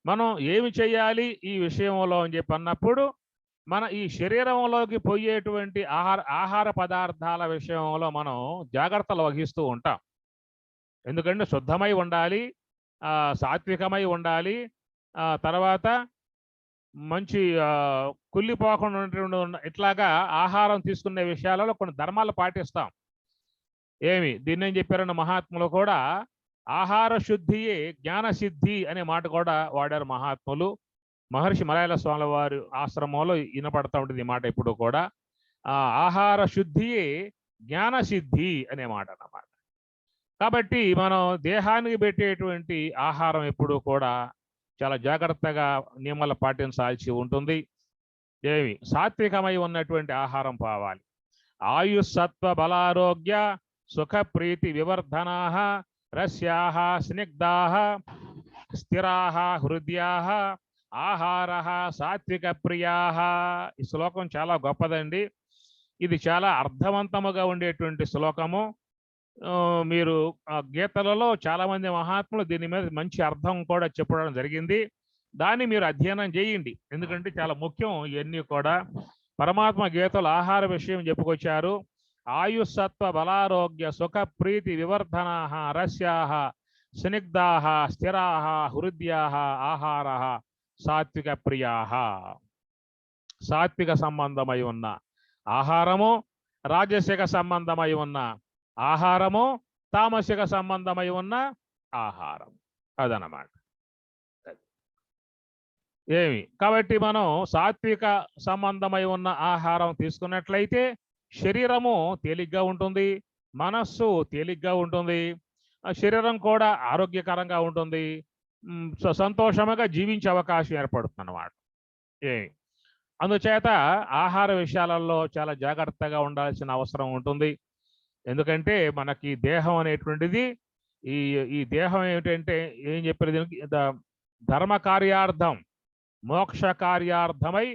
మనం ఏమి చేయాలి ఈ విషయంలో అని చెప్పి అన్నప్పుడు మన ఈ శరీరంలోకి పోయేటువంటి ఆహార పదార్థాల విషయంలో మనం జాగ్రత్తలు వహిస్తూ ఉంటాం. ఎందుకంటే శుద్ధమై ఉండాలి, సాత్వికమై ఉండాలి, తర్వాత మంచి కుళ్ళిపోకుండా ఇట్లాగా ఆహారం తీసుకునే విషయాలలో కొన్ని ధర్మాలు పాటిస్తాం. దీన్ని ఏం చెప్పారన్న మహాత్ములు కూడా ఆహార శుద్ధియే జ్ఞాన సిద్ధి అనే మాట కూడా వాడారు మహాత్ములు. మహర్షి మలయాళ స్వాముల వారి ఆశ్రమంలో వినపడతా ఉంటుంది ఈ మాట ఎప్పుడు కూడా. ఆహార శుద్ధియే జ్ఞాన సిద్ధి అనే మాట అన్నమాట. కాబట్టి మనం దేహానికి పెట్టేటువంటి ఆహారం ఎప్పుడు కూడా చాలా జాగ్రత్తగా నియమాలు పాటించాల్సి ఉంటుంది. సాత్వికమై ఉన్నటువంటి ఆహారం కావాలి. ఆయుస్సత్వ బలారోగ్య సుఖ ప్రీతి వివర్ధనాః రస్యాః స్నిగ్ధాః స్థిరాః హృదయాః ఆహారః సాత్విక ప్రియాః. ఈ శ్లోకం చాలా గొప్పదండి. ఇది చాలా అర్థవంతముగా ఉండేటువంటి శ్లోకము. మీరు గీతలలో చాలా మంది మహాత్ములు దీని మీద మంచి అర్థం కూడా చెప్పడం జరిగింది. దాన్ని మీరు అధ్యయనం చేయండి, ఎందుకంటే చాలా ముఖ్యం. ఇవన్నీ కూడా పరమాత్మ గీతలు ఆహార విషయం చెప్పుకొచ్చారు. ఆయుస్సత్వ బలారోగ్య సుఖ ప్రీతి వివర్ధనాః రస్యాః స్నిగ్ధాః స్థిరాః హృదయాః ఆహారః సాత్విక ప్రియాః. సాత్విక సంబంధమై ఉన్న ఆహారము, రాజసిక సంబంధమై ఉన్న ఆహారము, తామసిక సంబంధమై ఉన్న ఆహారం, అదనమాట. కాబట్టి మనం సాత్విక సంబంధమై ఉన్న ఆహారం తీసుకున్నట్లయితే శరీరము తేలిగ్గా ఉంటుంది, మనస్సు తేలిగ్గా ఉంటుంది, శరీరం కూడా ఆరోగ్యకరంగా ఉంటుంది, సంతోషముగా జీవించే అవకాశం ఏర్పడుతుంది అన్నమాట. అందుచేత ఆహార విషయాలలో చాలా జాగ్రత్తగా ఉండాల్సిన అవసరం ఉంటుంది. ఎందుకంటే మనకి దేహం అనేటువంటిది ఈ దేహం ఏమిటంటే ఏం చెప్పేది, ధర్మ కార్యార్థం మోక్ష కార్యార్థమై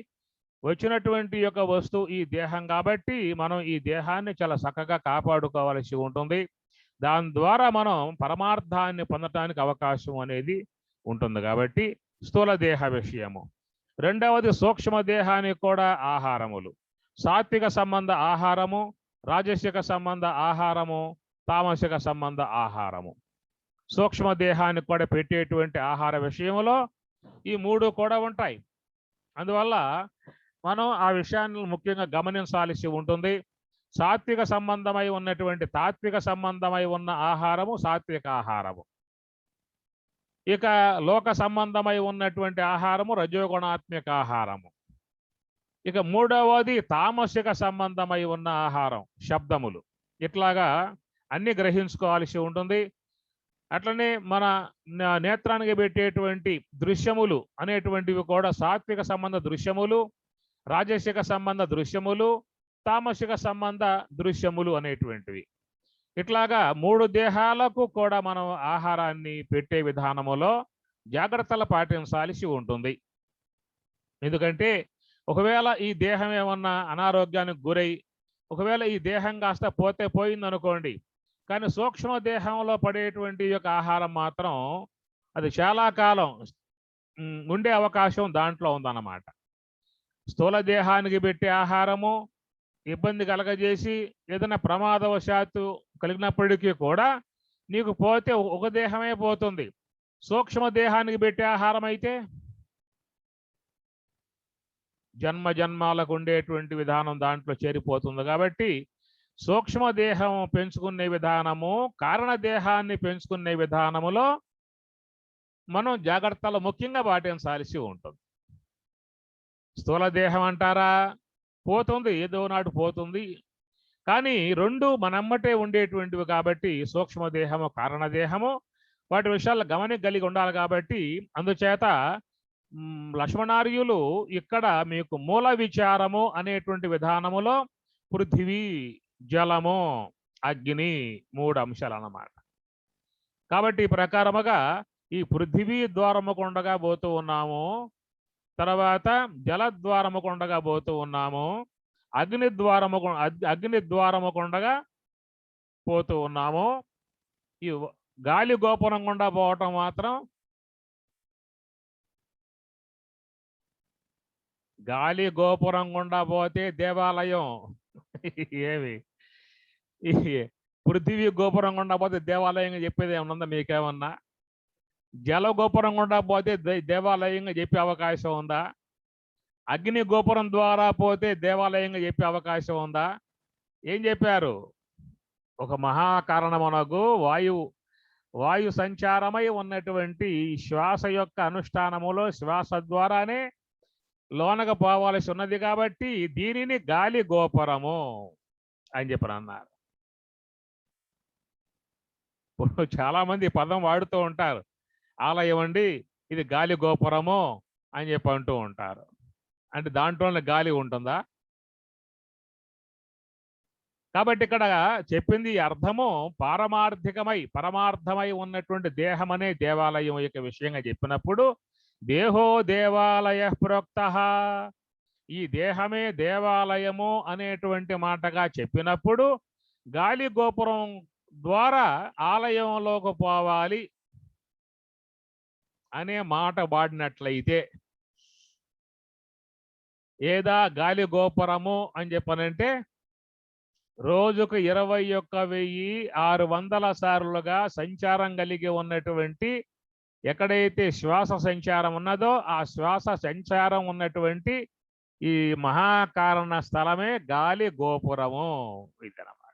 వచ్చినటువంటి యొక్క వస్తువు ఈ దేహం కాబట్టి మనం ఈ దేహాన్ని చాలా చక్కగా కాపాడుకోవాల్సి ఉంటుంది. దాని ద్వారా మనం పరమార్థాన్ని పొందటానికి అవకాశం అనేది ఉంటుంది. కాబట్టి స్థూల దేహ విషయము. రెండవది సూక్ష్మ దేహానికి కూడా ఆహారములు. సాత్విక సంబంధ ఆహారము, రాజసిక సంబంధ ఆహారము, తామసిక సంబంధ ఆహారము. సూక్ష్మ దేహానికి కూడా పెట్టేటువంటి ఆహార విషయంలో ఈ మూడు కూడా ఉంటాయి. అందువల్ల మనం ఆ విషయాన్ని ముఖ్యంగా గమనించాల్సి ఉంటుంది. సాత్విక సంబంధమై ఉన్నటువంటి తాత్విక సంబంధమై ఉన్న ఆహారము సాత్విక ఆహారము. ఇక లోక సంబంధమై ఉన్నటువంటి ఆహారము రజోగుణాత్మక ఆహారము. ఇక మూడవది తామసిక సంబంధమై ఉన్న ఆహారం శబ్దములు. ఇట్లాగా అన్ని గ్రహించుకోవాల్సి ఉంటుంది. అట్లనే మన నేత్రానికి పెట్టేటువంటి దృశ్యములు అనేటువంటివి కూడా సాత్విక సంబంధ దృశ్యములు, రాజసిక సంబంధ దృశ్యములు, తామసిక సంబంధ దృశ్యములు అనేటువంటివి. ఇట్లాగా మూడు దేహాలకు కూడా మనం ఆహారాన్ని పెట్టే విధానములో జాగ్రత్తలు పాటించాల్సి ఉంటుంది. ఎందుకంటే ఒకవేళ ఈ దేహం ఏమన్నా అనారోగ్యానికి గురై ఒకవేళ ఈ దేహం కాస్త పోతే పోయిందనుకోండి, కానీ సూక్ష్మ దేహంలో పడేటువంటి యొక్క ఆహారం మాత్రం అది చాలా కాలం ఉండే అవకాశం దాంట్లో ఉందన్నమాట. స్థూల దేహానికి పెట్టే ఆహారము ఇబ్బంది కలగజేసి ఏదైనా ప్రమాదవశాత్తు కలిగినప్పటికీ కూడా నీకు పోతే ఒక దేహమే పోతుంది. సూక్ష్మ దేహానికి పెట్టే ఆహారం అయితే జన్మ జన్మాలకు ఉండేటువంటి విధానం దాంట్లో చేరిపోతుంది. కాబట్టి సూక్ష్మ దేహం పెంచుకునే విధానము, కారణ దేహాన్ని పెంచుకునే విధానములో మనం జాగ్రత్తలు ముఖ్యంగా పాటించాల్సి ఉంటుంది. స్థూల దేహం అంటారా, పోతుంది, ఏదో నాడు పోతుంది. కానీ రెండు మనమ్మటే ఉండేటువంటివి కాబట్టి సూక్ష్మదేహము కారణదేహము వాటి విషయాలు గమనికగలిగి ఉండాలి. కాబట్టి అందుచేత లక్ష్మణార్యులు ఇక్కడ మీకు మూల విచారము అనేటువంటి విధానములో పృథివీ, జలము, అగ్ని మూడు అంశాలు అన్నమాట. కాబట్టి ఈ ప్రకారముగా ఈ పృథివీ ద్వారము కొండగా పోతూ ఉన్నాము, తర్వాత జలద్వారము కొండగా పోతూ ఉన్నాము, అగ్ని ద్వారము కొండగా పోతూ ఉన్నాము. ఈ గాలి గోపురం గుండా పోవటం మాత్రం గాలి గోపురం గుండా పోతే దేవాలయం ఏమి, పృథివీ గోపురం గుండా పోతే దేవాలయంగా చెప్పేది ఏమన్నా మీకేమన్నా? జల గోపురం గుండా పోతే దేవాలయంగా చెప్పే అవకాశం ఉందా? అగ్ని గోపురం ద్వారా పోతే దేవాలయంగా చెప్పే అవకాశం ఉందా? ఏం చెప్పారు? ఒక మహాకారణమునకు వాయు సంచారమై ఉన్నటువంటి శ్వాస యొక్క అనుష్ఠానములో శ్వాస ద్వారానే లోనకు పోవాల్సి ఉన్నది. కాబట్టి దీనిని గాలి గోపురము అని చెప్పి అన్నారు. ఇప్పుడు చాలా మంది పదం వాడుతూ ఉంటారు, ఆలయం అండి ఇది గాలి గోపురము అని చెప్పి అంటూ ఉంటారు. అంటే దాంట్లోనే గాలి ఉంటుందా? కాబట్టి ఇక్కడ చెప్పింది అర్థము పరమార్థమై ఉన్నటువంటి దేహం అనే దేవాలయం యొక్క విషయంగా చెప్పినప్పుడు దేహో దేవాలయ ప్రోక్త, ఈ దేహమే దేవాలయము అనేటువంటి మాటగా చెప్పినప్పుడు గాలి గోపురం ద్వారా ఆలయంలోకి పోవాలి అనే మాట వాడినట్లయితే ఏదా గాలి గోపురము అని చెప్పనంటే రోజుకు 21,600 సార్లుగా సంచారం కలిగి ఉన్నటువంటి ఎక్కడైతే శ్వాస సంచారం ఉన్నదో ఆ శ్వాస సంచారం ఉన్నటువంటి ఈ మహాకారణ స్థలమే గాలి గోపురము. ఇదన్నమాట.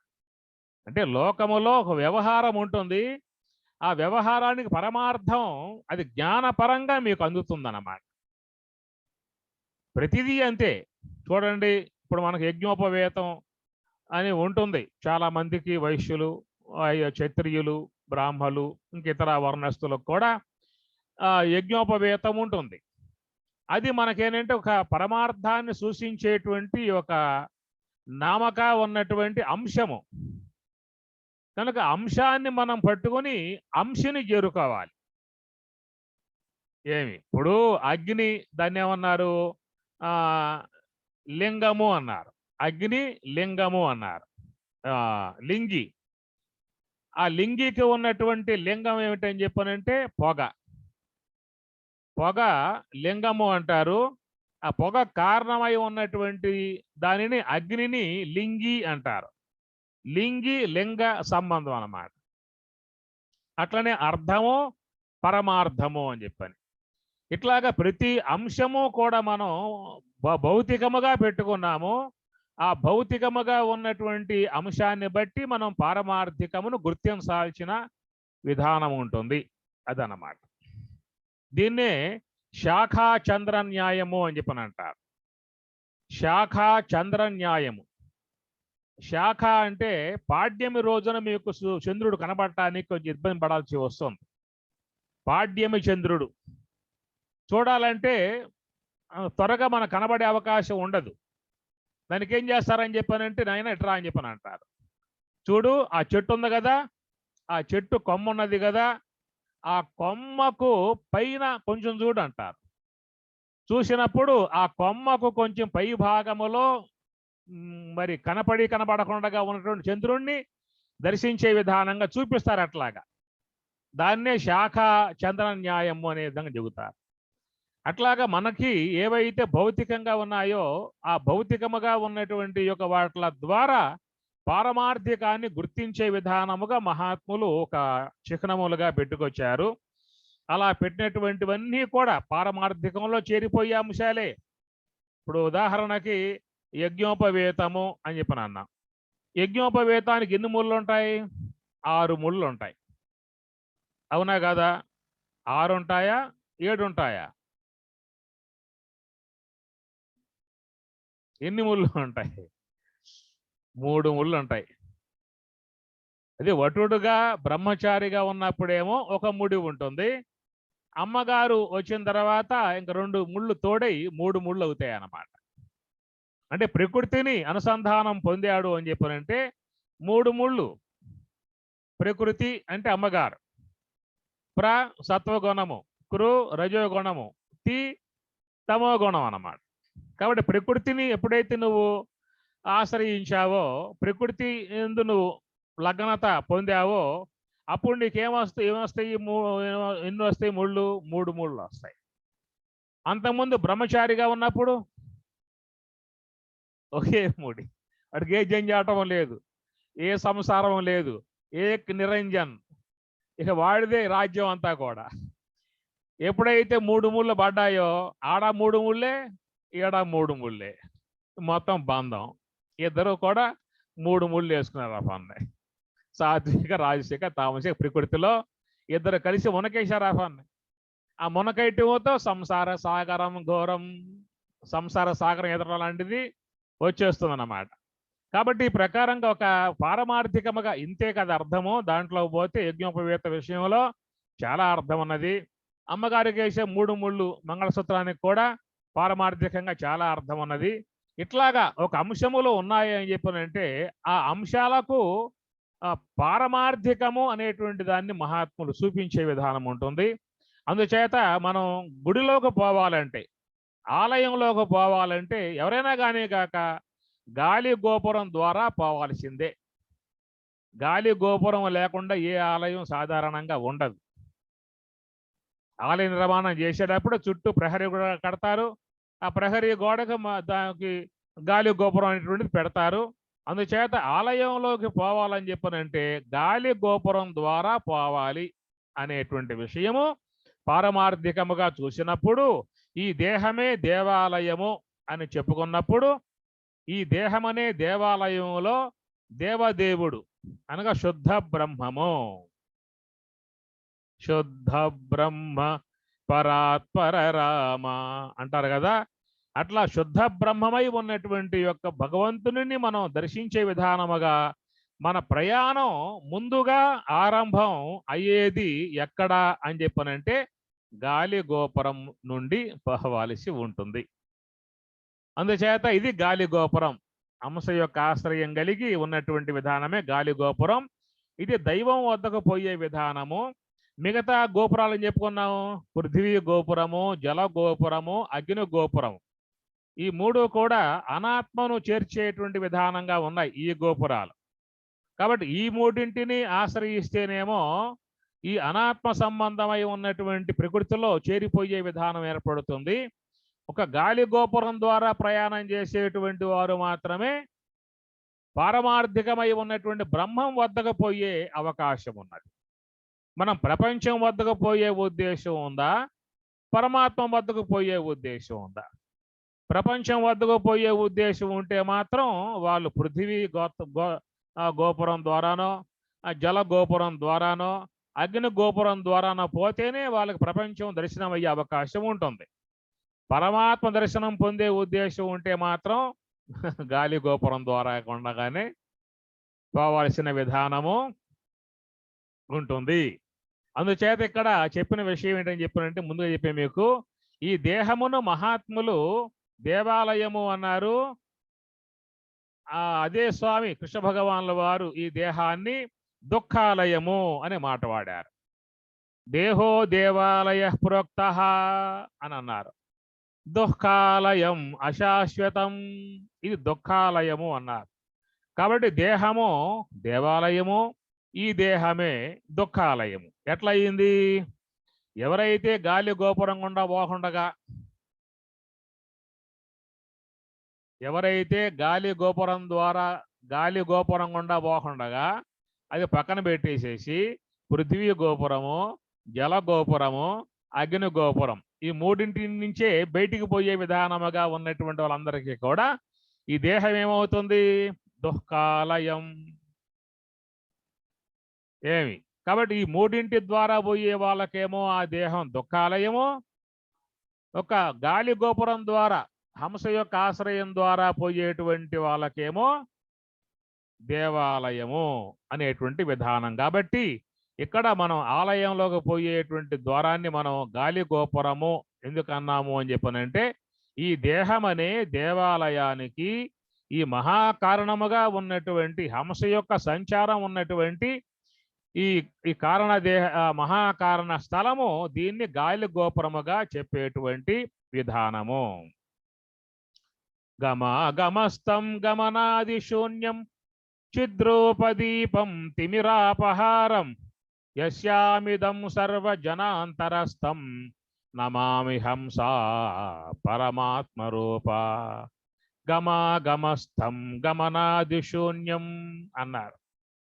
అంటే లోకములో ఒక వ్యవహారం ఉంటుంది, ఆ వ్యవహారానికి పరమార్థం అది జ్ఞానపరంగా మీకు అందుతుందన్నమాట. ప్రతిదీ అంతే. చూడండి, ఇప్పుడు మనకు యజ్ఞోపవేతం అని ఉంటుంది. చాలా మందికి వైశ్యులు, క్షత్రియులు, బ్రాహ్మలు, ఇంకితర వర్ణస్థులకు కూడా యజ్ఞోపవేతం ఉంటుంది. అది మనకేంటంటే ఒక పరమార్థాన్ని సూచించేటువంటి ఒక నామక ఉన్నటువంటి అంశము. కనుక అంశాన్ని మనం పట్టుకొని అంశని చేరుకోవాలి. ఏమి ఇప్పుడు అగ్ని దాన్ని ఏమన్నారు? లింగము అన్నారు. అగ్ని లింగము అన్నారు. లింగి, ఆ లింగికి ఉన్నటువంటి లింగం ఏమిటని చెప్పనంటే పొగ లింగము అంటారు. ఆ పొగ కారణమై ఉన్నటువంటి దానిని అగ్నిని లింగి అంటారు. లింగి లింగ సంబంధం అన్నమాట. అట్లనే అర్థము పరమార్థము అని చెప్పని ఇట్లాగా ప్రతి అంశము కూడా మనం భౌతికముగా పెట్టుకున్నాము. ఆ భౌతికముగా ఉన్నటువంటి అంశాన్ని బట్టి మనం పారమార్థికమును గుర్తించాల్సిన విధానం ఉంటుంది. అదన్నమాట. దీన్నే శాఖా చంద్ర న్యాయము అని చెప్పని అంటారు. శాఖా చంద్ర న్యాయము. శాఖ అంటే పాడ్యమి రోజున మీకు చంద్రుడు కనబడటానికి కొంచెం ఇబ్బంది పడాల్సి వస్తుంది. పాడ్యమి చంద్రుడు చూడాలంటే త్వరగా మనకు కనబడే అవకాశం ఉండదు. దానికి ఏం చేస్తారని చెప్పానంటే నాయన ఎట్రా అని చెప్పని అంటారు. చూడు ఆ చెట్టు ఉంది కదా, ఆ చెట్టు కొమ్మ ఉన్నది కదా, ఆ కొమ్మకు పైన కొంచెం చూడు అంటారు. చూసినప్పుడు ఆ కొమ్మకు కొంచెం పై భాగములో మరి కనపడకుండా ఉన్నటువంటి చంద్రుణ్ణి దర్శించే విధానంగా చూపిస్తారు. అట్లాగా దాన్నే శాఖ చంద్ర న్యాయము అనే విధంగా చెబుతారు. అట్లాగా మనకి ఏవైతే భౌతికంగా ఉన్నాయో ఆ భౌతికముగా ఉన్నటువంటి యొక్క వాట్ల ద్వారా పారమార్థికాన్ని గుర్తించే విధానముగా మహాత్ములు ఒక చిహ్నములుగా పెట్టుకొచ్చారు. అలా పెట్టినటువంటివన్నీ కూడా పారమార్థికంలో చేరిపోయే అంశాలే. ఇప్పుడు ఉదాహరణకి యజ్ఞోపవేతము అని చెప్పిన అన్నా. యజ్ఞోపవేతానికి ఎన్ని ముళ్ళు ఉంటాయి? 6 ముళ్ళు ఉంటాయి. అవునా కదా? 6 ఉంటాయా 7 ఉంటాయా? ఎన్ని ముళ్ళు ఉంటాయి? 3 ముళ్ళు ఉంటాయి. అది వటుడుగా బ్రహ్మచారిగా ఉన్నప్పుడేమో ఒక ముడి ఉంటుంది. అమ్మగారు వచ్చిన తర్వాత ఇంక 2 ముళ్ళు తోడై 3 ముళ్ళు అవుతాయి అన్నమాట. అంటే ప్రకృతిని అనుసంధానం పొందాడు అని చెప్పారంటే 3 ముళ్ళు. ప్రకృతి అంటే అమ్మగారు, ప్ర సత్వగుణము, కృ రజోగుణము, తి తమో గుణం అన్నమాట. కాబట్టి ప్రకృతిని ఎప్పుడైతే నువ్వు ఆశ్రయించావో, ప్రకృతి ఎందు నువ్వు లగ్నత పొందావో, అప్పుడు నీకేమొస్తాయి? ఎన్ని వస్తాయి? ముళ్ళు 3 ముళ్ళు వస్తాయి. అంతకుముందు బ్రహ్మచారిగా ఉన్నప్పుడు ఒకే ముడి. వాడికి ఏ జంజాటం లేదు, ఏ సంసారం లేదు, ఏ నిరంజన్. ఇక వాడిదే రాజ్యం అంతా కూడా. ఎప్పుడైతే 3 ముళ్ళు పడ్డాయో ఆడ 3 ముళ్ళే, ఈడ 3 ముళ్ళే, మొత్తం బంధం. ఇద్దరు కూడా 3 ముళ్ళు వేసుకున్నారు ఆ పన్ను. సాత్విక రాజసిక తామసిక ప్రకృతిలో ఇద్దరు కలిసి మునకేశారు ఆ పన్ను. ఆ మునకైటంతో సంసార సాగరం ఘోరం, సంసార సాగరం ఎదుర లాంటిది వచ్చేస్తుంది అన్నమాట. కాబట్టి ఈ ప్రకారంగా ఒక పారమార్థికముగా ఇంతే కదా అర్థము. దాంట్లో పోతే యజ్ఞోపవేత విషయంలో చాలా అర్థం ఉన్నది. అమ్మగారికి వేసే 3 ముళ్ళు మంగళసూత్రానికి కూడా పారమార్థికంగా చాలా అర్థం ఉన్నది. ఇట్లాగా ఒక అంశములో ఉన్నాయి అని చెప్పానంటే ఆ అంశాలకు పారమార్థికము అనేటువంటి దాన్ని మహాత్ములు చూపించే విధానం ఉంటుంది. అందుచేత మనం గుడిలోకి పోవాలంటే, ఆలయంలోకి పోవాలంటే ఎవరైనా కానీ కాక గాలి గోపురం ద్వారా పోవాల్సిందే. గాలి గోపురం లేకుండా ఏ ఆలయం సాధారణంగా ఉండదు. ఆలయ నిర్మాణం చేసేటప్పుడు చుట్టూ ప్రహరీ గోడ కడతారు. ఆ ప్రహరీ గోడకు దానికి గాలి గోపురం అనేటువంటిది పెడతారు. అందుచేత ఆలయంలోకి పోవాలని చెప్పనంటే గాలి గోపురం ద్వారా పోవాలి అనేటువంటి విషయము పారమార్థికముగా చూసినప్పుడు, ఈ దేహమే దేవాలయము అని చెప్పుకున్నప్పుడు, ఈ దేహమనే దేవాలయంలో దేవదేవుడు అనగా శుద్ధ బ్రహ్మము, శుద్ధ బ్రహ్మ పరాత్పర రామ అంటారు కదా. అట్లా శుద్ధ బ్రహ్మమై ఉన్నటువంటి యొక్క భగవంతుని మనం దర్శించే విధానముగా మన ప్రయాణం ముందుగా ఆరంభం అయ్యేది ఎక్కడ అని చెప్పనంటే గాలి గోపురం నుండి పోవాల్సి ఉంటుంది. అందుచేత ఇది గాలి గోపురం. అంశ యొక్క ఆశ్రయం కలిగి ఉన్నటువంటి విధానమే గాలి గోపురం. ఇది దైవం వద్దకు పోయే విధానము. మిగతా గోపురాలు చెప్పుకున్నాము. పృథివీ గోపురము, జల గోపురము, అగ్ని గోపురం. ఈ 3 కూడా అనాత్మను చేర్చేటువంటి విధానంగా ఉన్నాయి ఈ గోపురాలు. కాబట్టి ఈ 3ంటిని ఆశ్రయిస్తేనేమో ఈ అనాత్మ సంబంధమై ఉన్నటువంటి ప్రకృతిలో చేరిపోయే విధానం ఏర్పడుతుంది. ఒక గాలి గోపురం ద్వారా ప్రయాణం చేసేటువంటి వారు మాత్రమే పారమార్థికమై ఉన్నటువంటి బ్రహ్మం వద్దకు పోయే అవకాశం ఉన్నది. మనం ప్రపంచం వద్దకు పోయే ఉద్దేశం ఉందా, పరమాత్మ వద్దకు పోయే ఉద్దేశం ఉందా? ప్రపంచం వద్దకు పోయే ఉద్దేశం ఉంటే మాత్రం వాళ్ళు పృథివీ గోపురం ద్వారానో, జల గోపురం ద్వారానో, అగ్ని గోపురం ద్వారానో పోతేనే వాళ్ళకి ప్రపంచం దర్శనం అయ్యే అవకాశం ఉంటుంది. పరమాత్మ దర్శనం పొందే ఉద్దేశం ఉంటే మాత్రం గాలి గోపురం ద్వారా ఉండగానే పోవాల్సిన విధానము ఉంటుంది. అందుచేత ఇక్కడ చెప్పిన విషయం ఏంటని చెప్పానంటే, ముందుగా చెప్పే మీకు ఈ దేహమును మహాత్ములు దేవాలయము అన్నారు. అదే స్వామి కృష్ణ భగవానుల వారు ఈ దేహాన్ని దుఃఖాలయము అనే మాట వాడారు. దేహో దేవాలయ ప్రోక్త అని అన్నారు. దుఃఖాలయం అశాశ్వతం, ఇది దుఃఖాలయము అన్నారు. కాబట్టి దేహము దేవాలయము, ఈ దేహమే దుఃఖాలయము. ఎట్లా అయింది? ఎవరైతే గాలి గోపురం గుండా పోకుండగా, ఎవరైతే గాలి గోపురం గుండా పోకుండగా అది పక్కన పెట్టేసేసి పృథ్వీ గోపురము, జల గోపురము, అగ్ని గోపురం, ఈ మూడింటి నుంచే బయటికి పోయే విధానముగా ఉన్నటువంటి వాళ్ళందరికీ కూడా ఈ దేహం ఏమవుతుంది? దుఃఖాలయం. ఏమి కాబట్టి ఈ మూడింటి ద్వారా పోయే వాళ్ళకేమో ఆ దేహం దుఃఖాలయము, ఒక గాలి గోపురం ద్వారా హంస యొక్క ఆశ్రయం ద్వారా పోయేటువంటి వాళ్ళకేమో దేవాలయము అనేటువంటి విధానం. కాబట్టి ఇక్కడ మనం ఆలయంలోకి పోయేటువంటి ద్వారాన్ని మనం గాలి గోపురము ఎందుకు అన్నాము అని చెప్పనంటే, ఈ దేహం అనే దేవాలయానికి ఈ మహాకారణముగా ఉన్నటువంటి హంస యొక్క సంచారం ఉన్నటువంటి ఈ కారణ మహాకారణ స్థలము, దీన్ని గాలి గోపురముగా చెప్పేటువంటి విధానము. గమస్థం గమనాది శూన్యం చిద్రూపదీపం తిమిరాపహారం యస్యామిదం సర్వజనాంతరస్థం నమామి హంసా పరమాత్మరూప. గమస్థం గమనాది శూన్యం అన్నారు.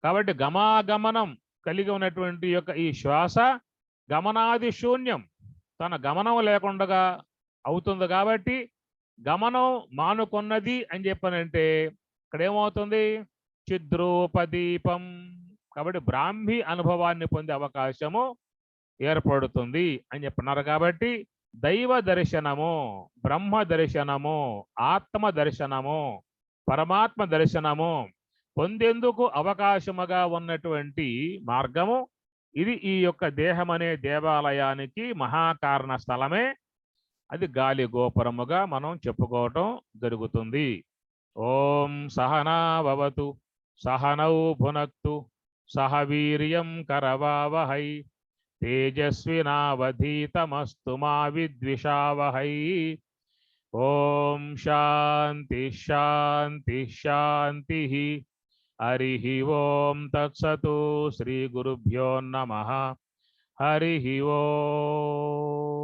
కాబట్టి గమాగమనం కలిగి ఉన్నటువంటి యొక్క ఈ శ్వాస గమనాది శూన్యం, తన గమనం లేకుండా అవుతుంది. కాబట్టి గమనం మానుకున్నది అని చెప్పనంటే ఇక్కడ ఏమవుతుంది? చిద్రూపదీపం. కాబట్టి బ్రాహ్మీ అనుభవాన్ని పొందే అవకాశము ఏర్పడుతుంది అని చెప్పన్నారు. కాబట్టి దైవ దర్శనము, బ్రహ్మ దర్శనము, ఆత్మ దర్శనము, పరమాత్మ దర్శనము పొందేందుకు అవకాశముగా ఉన్నటువంటి మార్గము ఇది. ఈ యొక్క దేహం అనే దేవాలయానికి మహాకారణ స్థలమే, అది గాలి గోపురముగా మనం చెప్పుకోవటం జరుగుతుంది. ఓం సహనా భవతు సహనౌ భునక్తు సహ వీర్యం కరవావహై తేజస్వినావధీతమస్తు మా విద్విషావహై. ఓం శాంతి శాంతి శాంతి. హరి ఓం తత్సతు. శ్రీ గురుభ్యో నమః. హరి ఓం.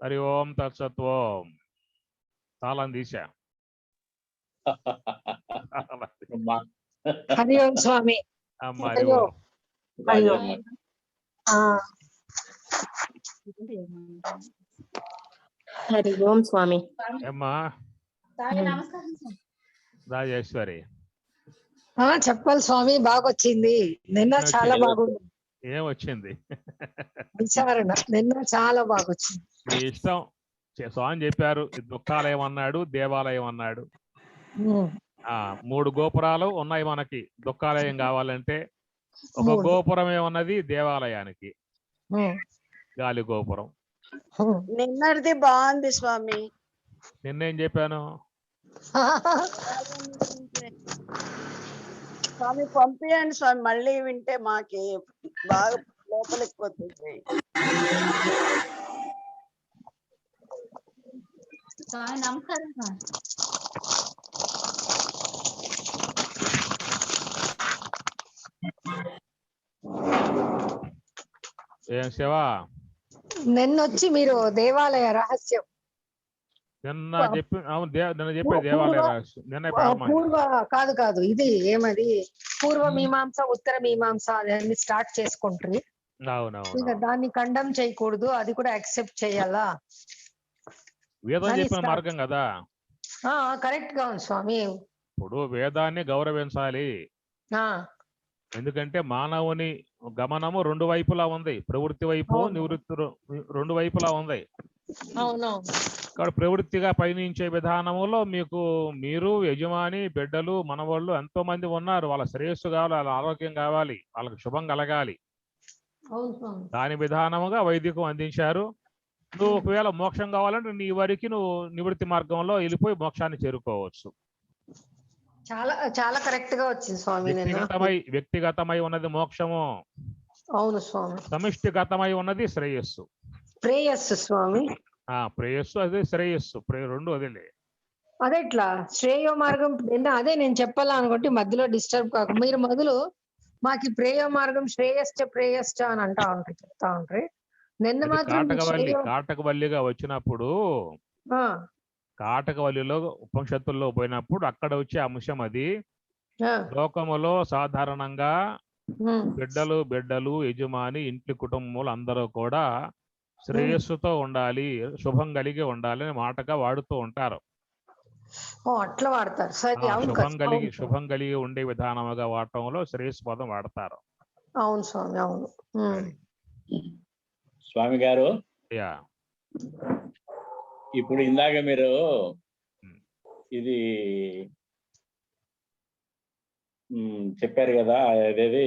హరి ఓం తత్సత్వం. తాళం తీసా. హరి ఓం స్వామి. అమ్మ హరి ఓం. హరి ఓం స్వామి. అమ్మా రాజేశ్వరి చెప్పాలి స్వామి. బాగొచ్చింది నిన్న, చాలా బాగుంది. ఏమొచ్చింది విచారణ నిన్న చాలా బాగొచ్చింది. మీ ఇష్టం. స్వామి చెప్పారు దుఃఖాలయం అన్నాడు, దేవాలయం అన్నాడు. మూడు గోపురాలు ఉన్నాయి మనకి. దుఃఖాలయం కావాలంటే ఒక గోపురం ఏమన్నది దేవాలయానికి, గాలి గోపురం. నిన్నటిది బాగుంది స్వామి. నిన్నేం చెప్పాను? స్వామి పంపించండి స్వామి, మళ్ళీ వింటే మాకి బాగా లోపలికి పోతుంది. నమస్కారం సార్. ఏం శివా? నిన్నొచ్చి మీరు దేవాలయ రహస్యం నిన్న చెప్పి అవును నిన్న చెప్పే దేవాలయ రహస్యం నిన్న ప్రారంభం పూర్వ కాదు ఇది ఏమది పూర్వ మీమాంస ఉత్తర మీమాంస అదని స్టార్ట్ చేసుకుంటారు. ఇక అవునవును దాన్ని ఖండం చేయకూడదు, అది కూడా యాక్సెప్ట్ చేయాలా వేదం అని చెప్పిన start. మార్గం కదా. కరెక్ట్ గా ఉంది స్వామి. ఇప్పుడు వేదాన్ని గౌరవించాలి. ఆ, ఎందుకంటే మానవుని గమనము రెండు వైపులా ఉంది, ప్రవృత్తి వైపు అవును. నివృత్తి రెండు వైపులా ఉంది. అవునవును. కాబట్టి ప్రవృత్తిగా పయనించే విధానంలో మీరు యజమాని బిడ్డలు మనవాళ్ళు ఎంతో మంది ఉన్నారు. వాళ్ళ శ్రేయస్సు కావాలి, వాళ్ళ ఆరోగ్యం కావాలి, వాళ్ళకి శుభం కలగాలి. అవును స్వామి. దాని విధానముగా వైదికం అందించారు. నువ్వు ఒకవేళ మోక్షం కావాలంటే నీ వరకు నువ్వు నివృత్తి మార్గంలో వెళ్ళిపోయి మోక్షాన్ని చేరుకోవచ్చు. చాలా చాలా కరెక్ట్ గా వచ్చింది స్వామి. వ్యక్తిగతమై ఉన్నది మోక్షము, అవును స్వామి. సమిష్టిగతమై ఉన్నది శ్రేయస్సు. ప్రేయస్సు స్వామి. ప్రేయస్సు అదే శ్రేయస్సు, రెండు అదేలే. అదెట్లా శ్రేయో మార్గం అదే నేను చెప్పాలా అనుకుంటే మధ్యలో డిస్టర్బ్ కాక మీరు మొదలు మాకు ప్రేయో మార్గం శ్రేయశ్చ అని చెప్తా ఉంటారు. నిన్న మాత్రం కాటకవల్లిగా వచ్చినప్పుడు కాటకవల్లిలో ఉపనిషత్తుల్లో పోయినప్పుడు అక్కడ వచ్చే అంశం అది. లోకములో సాధారణంగా బిడ్డలు యజమాని ఇంటి కుటుంబములు అందరూ కూడా శ్రేయస్సుతో ఉండాలి, శుభం కలిగి ఉండాలి అని మాటగా వాడుతూ ఉంటారు. అట్లా వాడతారు. శుభం కలిగి ఉండే విధానముగా వాడటంలో శ్రేయస్సు పదం వాడతారు. అవును స్వామి, అవును. స్వామి గారు, ఇప్పుడు ఇందాక మీరు ఇది చెప్పారు కదా, అదేది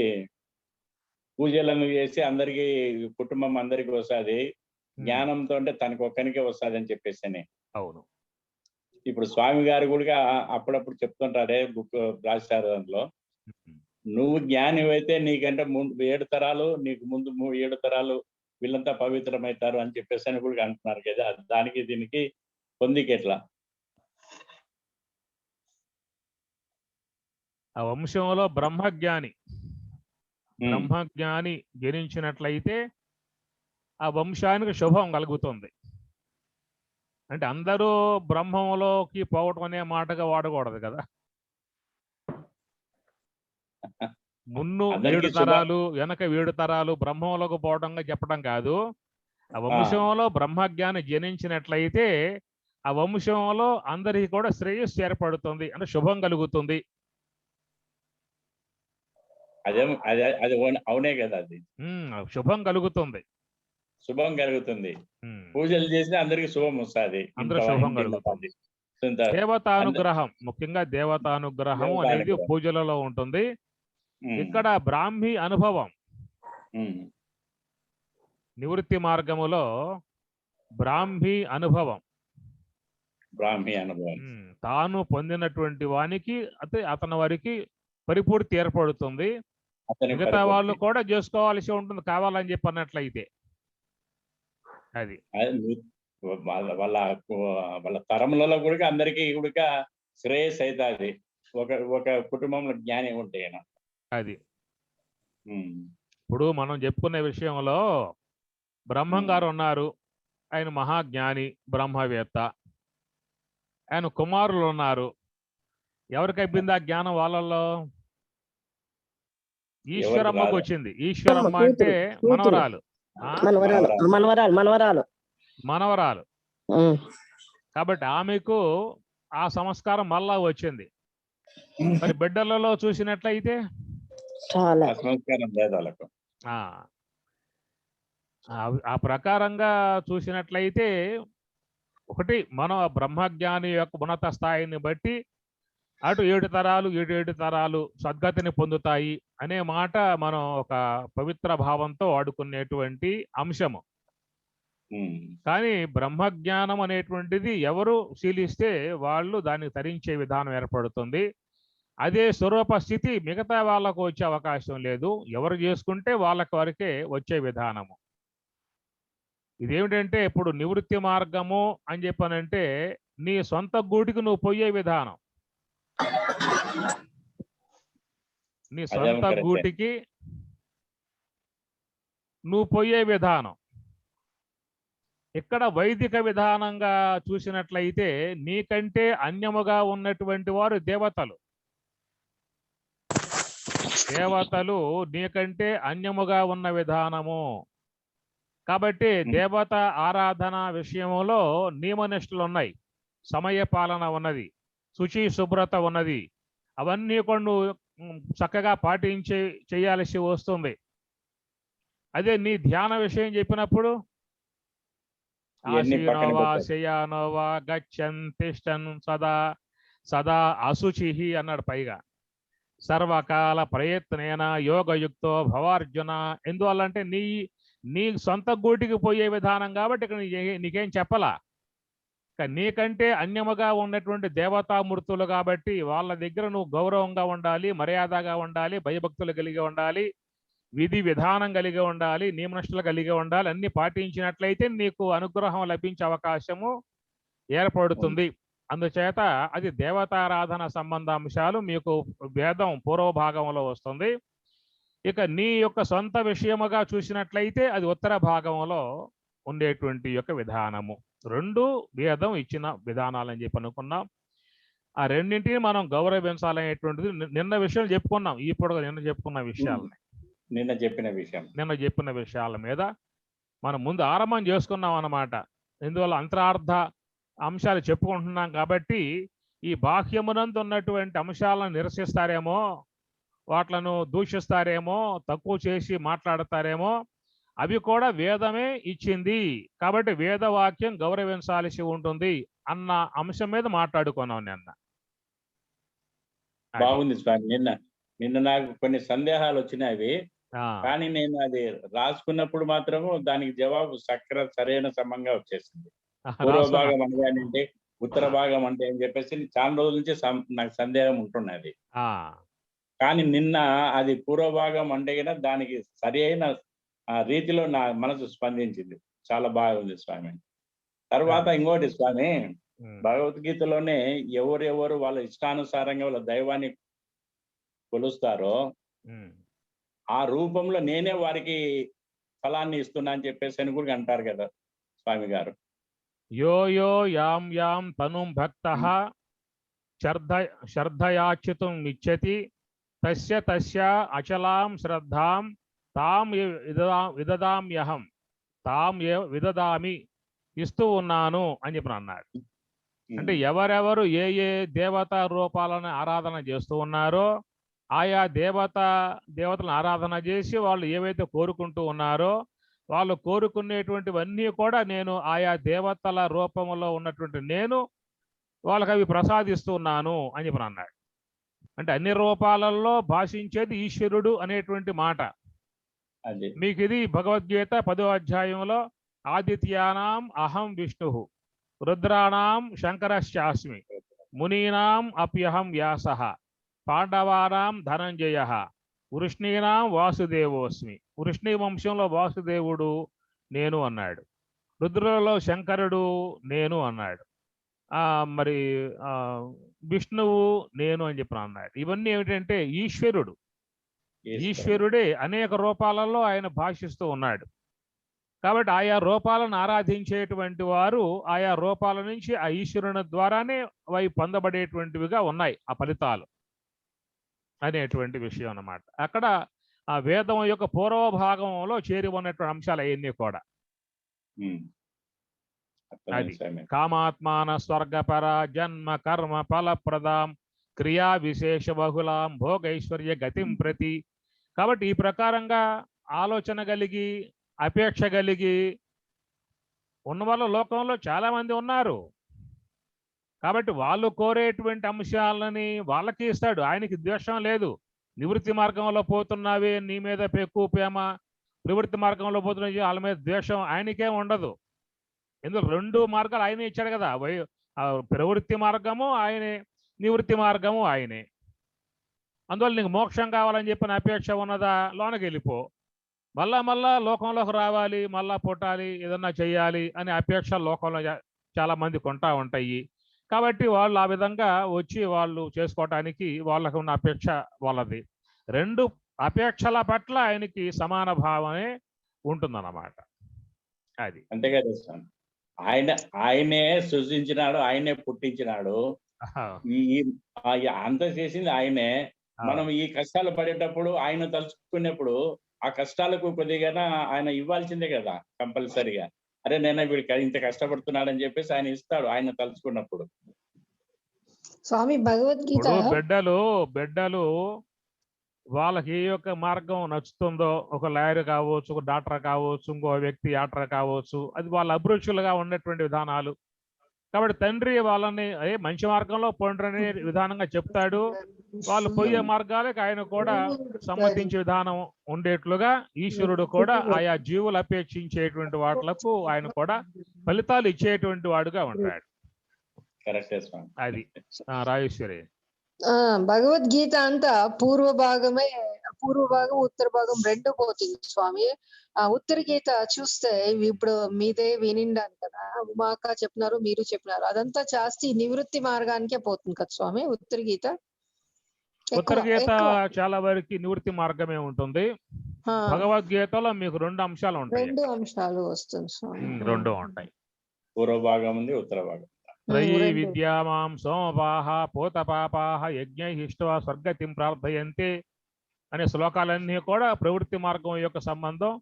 పూజలను చేసి అందరికి కుటుంబం అందరికి వస్తుంది, జ్ఞానంతో అంటే తనకు ఒక్కనికే వస్తుంది అని చెప్పేసి. అవును. ఇప్పుడు స్వామి గారు కూడా అప్పుడప్పుడు చెప్తుంటారే, బుక్ రాశారు దాంట్లో, నువ్వు జ్ఞాని అయితే నీకంటే ముందు 7 తరాలు, నీకు ముందు 7 తరాలు వీళ్ళంతా పవిత్రమవుతారు అని చెప్పేసి అని కూడా అంటున్నారు కదా. దానికి దీనికి పొందికి ఎట్లా? ఆ వంశంలో బ్రహ్మజ్ఞాని జనించినట్లయితే ఆ వంశానికి శుభం కలుగుతుంది. అంటే అందరూ బ్రహ్మంలోకి పోవటం అనే మాటగా వాడకూడదు కదా. మున్ను 7 తరాలు వెనక 7 తరాలు బ్రహ్మంలోకి పోవడంగా చెప్పడం కాదు. ఆ వంశంలో బ్రహ్మజ్ఞాని జనించినట్లయితే ఆ వంశంలో అందరికీ కూడా శ్రేయస్సు ఏర్పడుతుంది, అంటే శుభం కలుగుతుంది. అవునే కదా, అది శుభం కలుగుతుంది. పూజలు చేసినా అందరికి శుభం వస్తుంది, అందరూ శుభం కలుగుతుంది. దేవతానుగ్రహం, ముఖ్యంగా దేవతానుగ్రహం అనేది పూజలలో ఉంటుంది. ఇక్కడ బ్రాహ్మీ అనుభవం, నివృత్తి మార్గములో బ్రాహ్మీ అనుభవం తాను పొందినటువంటి వానికి అతని వారికి పరిపూర్తి ఏర్పడుతుంది. మిగతా వాళ్ళు కూడా చేసుకోవాల్సి ఉంటుంది కావాలని చెప్పన్నట్లయితే. అది వాళ్ళ తరములలో కూడా అందరికీ కూడా శ్రేయస్ అవుతుంది, ఒక కుటుంబంలో జ్ఞాని ఉంటే. అది ఇప్పుడు మనం చెప్పుకునే విషయంలో బ్రహ్మం గారు ఉన్నారు, ఆయన మహాజ్ఞాని బ్రహ్మవేత్త. ఆయన కుమారులు ఉన్నారు. ఎవరికి అయిపోయింది ఆ జ్ఞానం? వాళ్ళల్లో ఈశ్వరమ్మకు వచ్చింది. ఈశ్వరమ్మ అంటే మనవరాలు కాబట్టి ఆమెకు ఆ సంస్కారం మళ్ళా వచ్చింది. మరి బిడ్డలలో చూసినట్లయితే ఆ ప్రకారంగా చూసినట్లయితే ఒకటి మనం బ్రహ్మజ్ఞాని యొక్క ఉన్నత స్థాయిని బట్టి అటు 7 తరాలు 7 తరాలు సద్గతిని పొందుతాయి అనే మాట మనం ఒక పవిత్ర భావంతో వాడుకునేటువంటి అంశము. కానీ బ్రహ్మజ్ఞానం అనేటువంటిది ఎవరు శీలిస్తే వాళ్ళు దాన్ని తరించే విధానం ఏర్పడుతుంది. అదే స్వరూప స్థితి మిగతా వాళ్ళకు వచ్చే అవకాశం లేదు. ఎవరు చేసుకుంటే వాళ్ళకి వరకే వచ్చే విధానము. ఇదేమిటంటే ఇప్పుడు నివృత్తి మార్గము అని చెప్పనంటే నీ సొంత గూటికి నువ్వు పోయే విధానం. నీ సొంత గూటికి నువ్వు పోయే విధానం. ఇక్కడ వైదిక విధానంగా చూసినట్లయితే నీకంటే అన్యముగా ఉన్నటువంటి వారు దేవతలు. దేవతలు నీకంటే అన్యముగా ఉన్న విధానము. కాబట్టి దేవత ఆరాధన విషయంలో నియమనిష్టలు ఉన్నాయి, సమయ పాలన ఉన్నది, శుచి శుభ్రత ఉన్నది. అవన్నీ కొన్ని చక్కగా పాటించి చేయాల్సి వస్తుంది. అదే నీ ధ్యాన విషయం చెప్పినప్పుడు ఆసీనోవా శయానోవా గచ్చన్ తిష్టన్ సదా సదా అశుచి అన్నాడు. పైగా సర్వకాల ప్రయత్నేన యోగయుక్తో భవార్జున. ఎందువల్లంటే నీ సొంత గూటికి పోయే విధానం కాబట్టి ఇక్కడ నీకేం చెప్పలా. నీకంటే అన్యముగా ఉన్నటువంటి దేవతామూర్తులు కాబట్టి వాళ్ళ దగ్గర నువ్వు గౌరవంగా ఉండాలి, మర్యాదగా ఉండాలి, భయభక్తులు కలిగి ఉండాలి, విధి విధానం కలిగి ఉండాలి, నియమనిష్టలు కలిగి ఉండాలి. అన్ని పాటించినట్లయితే నీకు అనుగ్రహం లభించే అవకాశము ఏర్పడుతుంది. అందుచేత అది దేవతారాధన సంబంధ అంశాలు మీకు వేదం పూర్వభాగంలో వస్తుంది. ఇక నీ యొక్క సొంత విషయముగా చూసినట్లయితే అది ఉత్తర భాగంలో ఉండేటువంటి యొక్క విధానము. రెండు వేదం ఇచ్చిన విధానాలని చెప్పి అనుకున్నాం. ఆ రెండింటిని మనం గౌరవించాలనేటువంటిది నిన్న విషయాలు చెప్పుకున్నాం. ఇప్పుడు నిన్న చెప్పుకున్న విషయాలని నిన్న చెప్పిన విషయాల మీద మనం ముందు ఆరంభం చేసుకున్నాం అన్నమాట. ఇందువల్ల అంతరార్థ అంశాలు చెప్పుకుంటున్నాం కాబట్టి ఈ బాహ్యమునందు ఉన్నటువంటి అంశాలను నిరసిస్తారేమో, వాట్లను దూషిస్తారేమో, తక్కువ చేసి మాట్లాడతారేమో, అవి కూడా వేదమే ఇచ్చింది కాబట్టి వేదవాక్యం గౌరవించాల్సి ఉంటుంది అన్న అంశం మీద మాట్లాడుకున్నాం నిన్న. బాగుంది స్వామి. నిన్న నాకు కొన్ని సందేహాలు వచ్చినాయి, కానీ నేను అది రాసుకున్నప్పుడు మాత్రము దానికి జవాబు సరైన సమంగా వచ్చేసింది. పూర్వ భాగం అంటే ఉత్తర భాగం అంటే అని చెప్పేసి చాలా రోజుల నుంచి నాకు సందేహం ఉంటున్నది. కానీ నిన్న అది పూర్వ భాగం అంటే దానికి సరి అయిన రీతిలో నా మనసు స్పందించింది. చాలా బాగుంది స్వామి. తర్వాత ఇంకోటి స్వామి, భగవద్గీతలోనే ఎవరెవరు వాళ్ళ ఇష్టానుసారంగా వాళ్ళ దైవాన్ని కొలుస్తారో ఆ రూపంలో నేనే వారికి ఫలాన్ని ఇస్తున్నా అని చెప్పేసి అని కూడా అంటారు కదా స్వామి గారు. యో యో యాం యాం తనుం భక్తః శ్రద్ధయాచ్యుతుం ఇచ్చతి తస్య తస్య అచలాం శ్రద్ధాం తాం విదదామ్యహం తాం విదదామి ఇస్తూ ఉన్నాను అని చెప్పి అన్నాడు. అంటే ఎవరెవరు ఏ ఏ దేవతా రూపాలను ఆరాధన చేస్తూ ఉన్నారో ఆయా దేవతలను ఆరాధన చేసి వాళ్ళు ఏవైతే కోరుకుంటూ ఉన్నారో వాళ్ళు కోరుకునేటువంటివన్నీ కూడా నేను ఆయా దేవతల రూపంలో ఉన్నటువంటి నేను వాళ్ళకి అవి ప్రసాదిస్తున్నాను అని చెప్పి అన్నాడు. అంటే అన్ని రూపాలలో భాషించేది ఈశ్వరుడు అనేటువంటి మాట. మీకు ఇది భగవద్గీత 10వ అధ్యాయంలో ఆదిత్యానాం అహం విష్ణు రుద్రాణం శంకరశ్చాస్మి మునీనాం అప్యహం వ్యాసః పాండవానాం ధనంజయ వృష్ణీనాం వాసుదేవోస్మి. వృష్ణి వంశంలో వాసుదేవుడు నేను అన్నాడు, రుద్రులలో శంకరుడు నేను అన్నాడు, మరి విష్ణువు నేను అని చెప్పి అన్నాడు. ఇవన్నీ ఏమిటంటే ఈశ్వరుడే అనేక రూపాలలో ఆయన భాషిస్తూ ఉన్నాడు. కాబట్టి ఆయా రూపాలను ఆరాధించేటువంటి వారు ఆయా రూపాల నుంచి ఆ ఈశ్వరుని ద్వారానే అవి పొందబడేటువంటివిగా ఉన్నాయి ఆ ఫలితాలు అనేటువంటి విషయం అన్నమాట. అక్కడ ఆ వేదం యొక్క పూర్వ భాగంలో చేరి ఉన్నటువంటి అంశాలు అవన్నీ కూడా అది కామాత్మాన స్వర్గపర జన్మ కర్మ ఫలప్రదాం క్రియా విశేష బహుళాం భోగైశ్వర్య గతిం ప్రతి. కాబట్టి ఈ ప్రకారంగా ఆలోచన కలిగి అపేక్ష కలిగి ఉన్న వాళ్ళ లోకంలో చాలా మంది ఉన్నారు. కాబట్టి వాళ్ళు కోరేటువంటి అంశాలని వాళ్ళకి ఇస్తాడు. ఆయనకి ద్వేషం లేదు. నివృత్తి మార్గంలో పోతున్నావే నీ మీద ఎక్కువ ప్రేమ, ప్రవృత్తి మార్గంలో పోతున్న వాళ్ళ మీద ద్వేషం ఆయనకేం ఉండదు. ఎందుకు రెండు మార్గాలు ఆయనే ఇచ్చాడు కదా. ప్రవృత్తి మార్గము ఆయనే, నివృత్తి మార్గము ఆయనే. అందువల్ల నీకు మోక్షం కావాలని చెప్పిన అపేక్ష ఉన్నదా, లోనకి వెళ్ళిపో. మళ్ళా లోకంలోకి రావాలి, మళ్ళా పుట్టాలి, ఏదన్నా చెయ్యాలి అనే అపేక్ష లోకంలో చాలా మంది కొంటా ఉంటాయి. కాబట్టి వాళ్ళు ఆ విధంగా వచ్చి వాళ్ళు చేసుకోవటానికి వాళ్ళకు ఉన్న అపేక్ష వాళ్ళది. రెండు అపేక్షల పట్ల ఆయనకి సమాన భావమే ఉంటుందన్నమాట. అది అంతే కదా. ఆయనే సృష్టించినాడు, ఆయనే పుట్టించినాడు. అంత చేసింది ఆయనే. మనం ఈ కష్టాలు పడేటప్పుడు ఆయన తలుచుకునేప్పుడు ఆ కష్టాలకు కొద్దిగా ఆయన ఇవ్వాల్సిందే కదా కంపల్సరిగా. అరే నేను వీడికి ఇంత కష్టపడుతున్నాడని చెప్పేసి ఆయన ఇస్తాడు ఆయన తలుచుకున్నప్పుడు. స్వామి భగవద్గీత బిడ్డలు వాళ్ళకి ఏ యొక్క మార్గం నచ్చుతుందో, ఒక లాయర్ కావచ్చు, ఒక డాక్టర్ కావచ్చు, ఇంకో వ్యక్తి యాక్టర్ కావచ్చు, అది వాళ్ళ అభిరుచులుగా ఉన్నటువంటి విధానాలు. కాబట్టి తండ్రి వాళ్ళని మంచి మార్గంలో పోండ్రని విధానంగా చెప్తాడు. వాళ్ళు పోయే మార్గాలకు ఆయన కూడా సమ్మతించే విధానం ఉండేట్లుగా ఈశ్వరుడు కూడా ఆయా జీవులు అపేక్షించేటువంటి వాటిలకు ఆయన కూడా ఫలితాలు ఇచ్చేటువంటి వాడుగా ఉంటాడు. అది రాజేశ్వరి. భగవద్గీత అంతా పూర్వ భాగం ఉత్తర భాగం రెండు పోతుంది స్వామి. ఉత్తర గీత చూస్తే ఇప్పుడు మీదే వినిండాను కదా, ఉమాక చెప్పినారు, మీరు చెప్పినారు, అదంతా జాస్తి నివృత్తి మార్గానికే పోతుంది కదా స్వామి ఉత్తర గీత. ఉత్తర గీత చాలా వరకు నివృత్తి మార్గమే ఉంటుంది. భగవద్గీతలో మీకు 2 అంశాలు ఉంటాయి. 2 అంశాలు వస్తుంది స్వామి. 2 ఉంటాయి. పూర్వ భాగం ఉంది, ఉత్తర భాగం. త్రయీ విద్యామాం సోమపాహ పోతపాపాహ యజ్ఞైహిష్ట్వా స్వర్గతిం ప్రార్థయంతే అనే శ్లోకాలన్నీ కూడా ప్రవృత్తి మార్గం యొక్క సంబంధం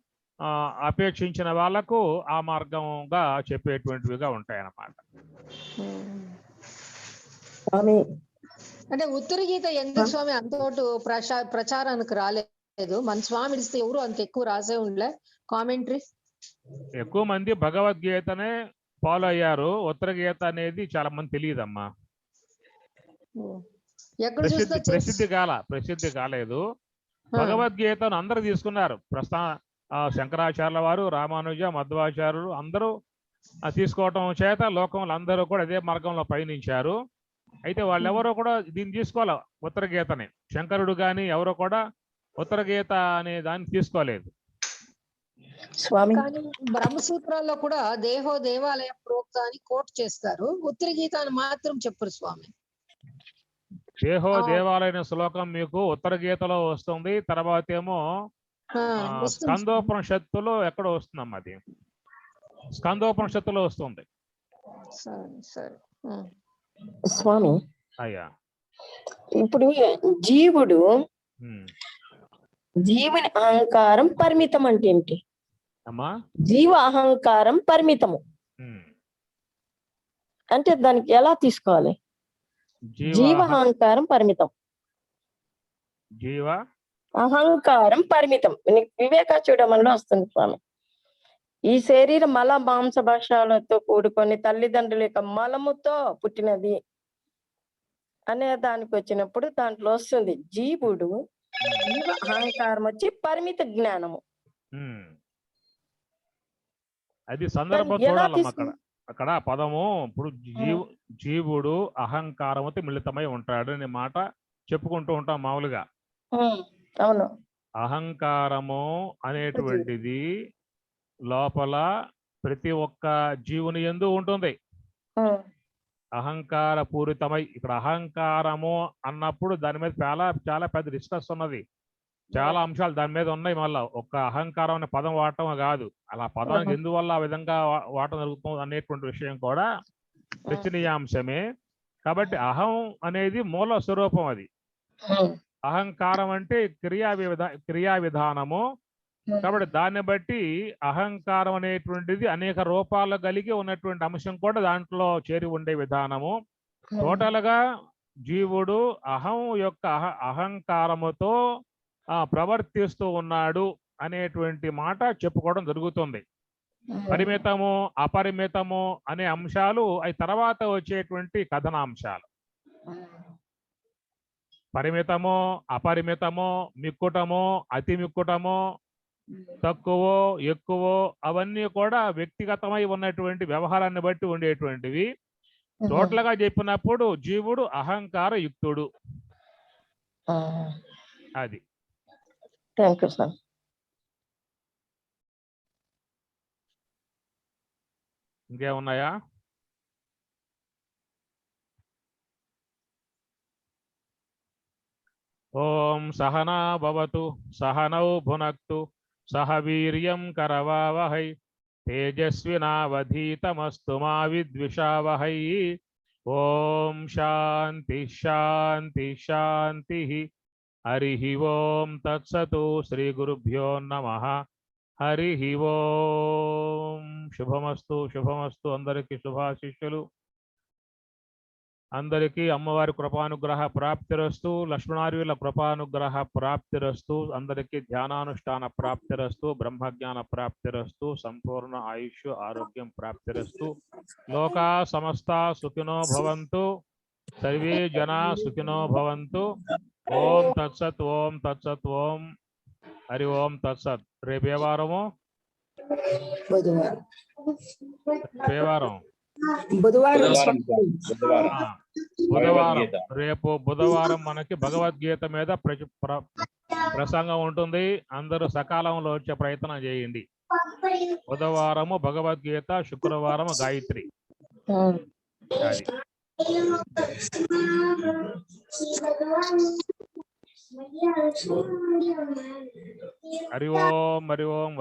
అపేక్షించిన వాళ్లకు ఆ మార్గంగా చెప్పేటువంటివిగా ఉంటాయన్నమాట. అంటే ఉత్తర గీత ఎందుకు స్వామి అంతోటు ప్రచారానికి రాలేదు? మన స్వామి ఇస్తే ఎవరు అంత ఎక్కువ రాసే ఉండలే కామెంటరీ. ఎక్కువ మంది భగవద్గీతనే ఫాలో అయ్యారు. ఉత్తర గీత అనేది చాలా మంది తెలియదమ్మా. ప్రసిద్ధి కాలేదు. భగవద్గీతను అందరూ తీసుకున్నారు. శంకరాచార్యుల వారు, రామానుజ, మధ్వాచార్యులు అందరూ తీసుకోవటం చేత లోకంలో అందరూ కూడా అదే మార్గంలో పయనించారు. అయితే వాళ్ళెవరో కూడా దీన్ని తీసుకోవాలి ఉత్తర గీతని. శంకరుడు కానీ ఎవరో కూడా ఉత్తర గీత అనే దాన్ని తీసుకోలేదు. కానీ బ్రహ్మసూత్రాల్లో కూడా దేహో దేవాలయ ప్రోక్త అని కోట్ చేస్తారు, ఉత్తర గీతాన్ని మాత్రం చెప్పరు స్వామి. దేహో దేవాలయ శ్లోకం మీకు ఉత్తర గీతలో వస్తుంది. తర్వాత ఏమో స్కందోపనిషత్తులో ఎక్కడ వస్తుందమ్మా? అది స్కందోపనిషత్తులో వస్తుంది. స్వామి అయ్యా, ఇప్పుడు జీవుని అహంకారం పరిమితం అంటే ఏంటి అమ్మా? జీవ అహంకారం పరిమితము అంటే దానికి ఎలా తీసుకోవాలి? జీవ అహంకారం పరిమితం, జీవ అహంకారం పరిమితం. వివేక చూడమని వస్తుంది స్వామి. ఈ శరీరం మల మాంస భాషలతో కూడుకొని తల్లిదండ్రుల యొక్క మలముతో పుట్టినది అనే దానికి వచ్చినప్పుడు దాంట్లో వస్తుంది జీవుడు జీవ అహంకారం వచ్చి పరిమిత జ్ఞానము. అది సందర్భం చూడాలమ్మా. అక్కడ పదము ఇప్పుడు జీవుడు అహంకారముతో మిళితమై ఉంటాడు అనే మాట చెప్పుకుంటూ ఉంటాం మామూలుగా. అవును. అహంకారము అనేటువంటిది లోపల ప్రతి ఒక్క జీవుని యందు ఉంటుంది. అహంకార పూరితమై, ఇక్కడ అహంకారము అన్నప్పుడు దాని మీద చాలా పెద్ద డిస్కస్ ఉన్నది. చాలా అంశాలు దాని మీద ఉన్నాయి. మళ్ళా ఒక్క అహంకారం అనే పదం వాడటం కాదు, అలా పదానికి ఎందువల్ల ఆ విధంగా వాడటం జరుగుతుంది అనేటువంటి విషయం కూడా చర్చనీయాంశమే. కాబట్టి అహం అనేది మూల స్వరూపం. అది అహంకారం అంటే క్రియా విధానము. కాబట్టి దాన్ని బట్టి అహంకారం అనేటువంటిది అనేక రూపాలు కలిగి ఉన్నటువంటి అంశం కూడా దాంట్లో చేరి ఉండే విధానము. టోటల్ గా జీవుడు అహం యొక్క అహంకారముతో ప్రవర్తిస్తూ ఉన్నాడు అనేటువంటి మాట చెప్పుకోవడం జరుగుతుంది. పరిమితము అపరిమితము అనే అంశాలు అవి తర్వాత వచ్చేటువంటి కథనాంశాలు. పరిమితము అపరిమితము, మిక్కుటము అతి మిక్కుటము, తక్కువో ఎక్కువో అవన్నీ కూడా వ్యక్తిగతమై ఉన్నటువంటి వ్యవహారాన్ని బట్టి ఉండేటువంటివి. టోటల్ గా చెప్పినప్పుడు జీవుడు అహంకార యుక్తుడు. అది. Thank you sir. ఇంకేమున్నాయా? ఓం సహనా భవతు సహనౌ భునక్తు సహ వీర్యం కరవావహై తేజస్వినావధీతమస్తు మా విద్విషావహై. ఓం శాంతి శాంతి శాంతి. హరి ఓం తత్సతు. శ్రీ గురుభ్యో నమః. హరి ఓం. శుభమస్తు శుభమస్తు. అందరికీ శుభాశిష్యులు. అందరికీ అమ్మవారి కృపానుగ్రహ ప్రాప్తిరస్తు. లక్ష్మణార్యుల కృపానుగ్రహ ప్రాప్తిరస్తు. అందరికీ ధ్యానానుష్ఠాన ప్రాప్తిరస్తు. బ్రహ్మజ్ఞాన ప్రాప్తిరస్తు. సంపూర్ణ ఆయుష్ ఆరోగ్యం ప్రాప్తిరస్తు. లోకా సమస్తా సుఖినో భవంతు. సర్వే జనా సుఖినో భవంతు. ఓం తత్సత్. ఓం తత్సత్. ఓం. హరి ఓం తత్సత్. రేపు ఏ వారము? ఏ వారం? బుధవారం బుధవారం. రేపు బుధవారం మనకి భగవద్గీత మీద ప్రసంగం ఉంటుంది. అందరూ సకాలంలో వచ్చే ప్రయత్నం చేయండి. బుధవారము భగవద్గీత, శుక్రవారం గాయత్రి. అది. హరి ఓం. హరి ఓం.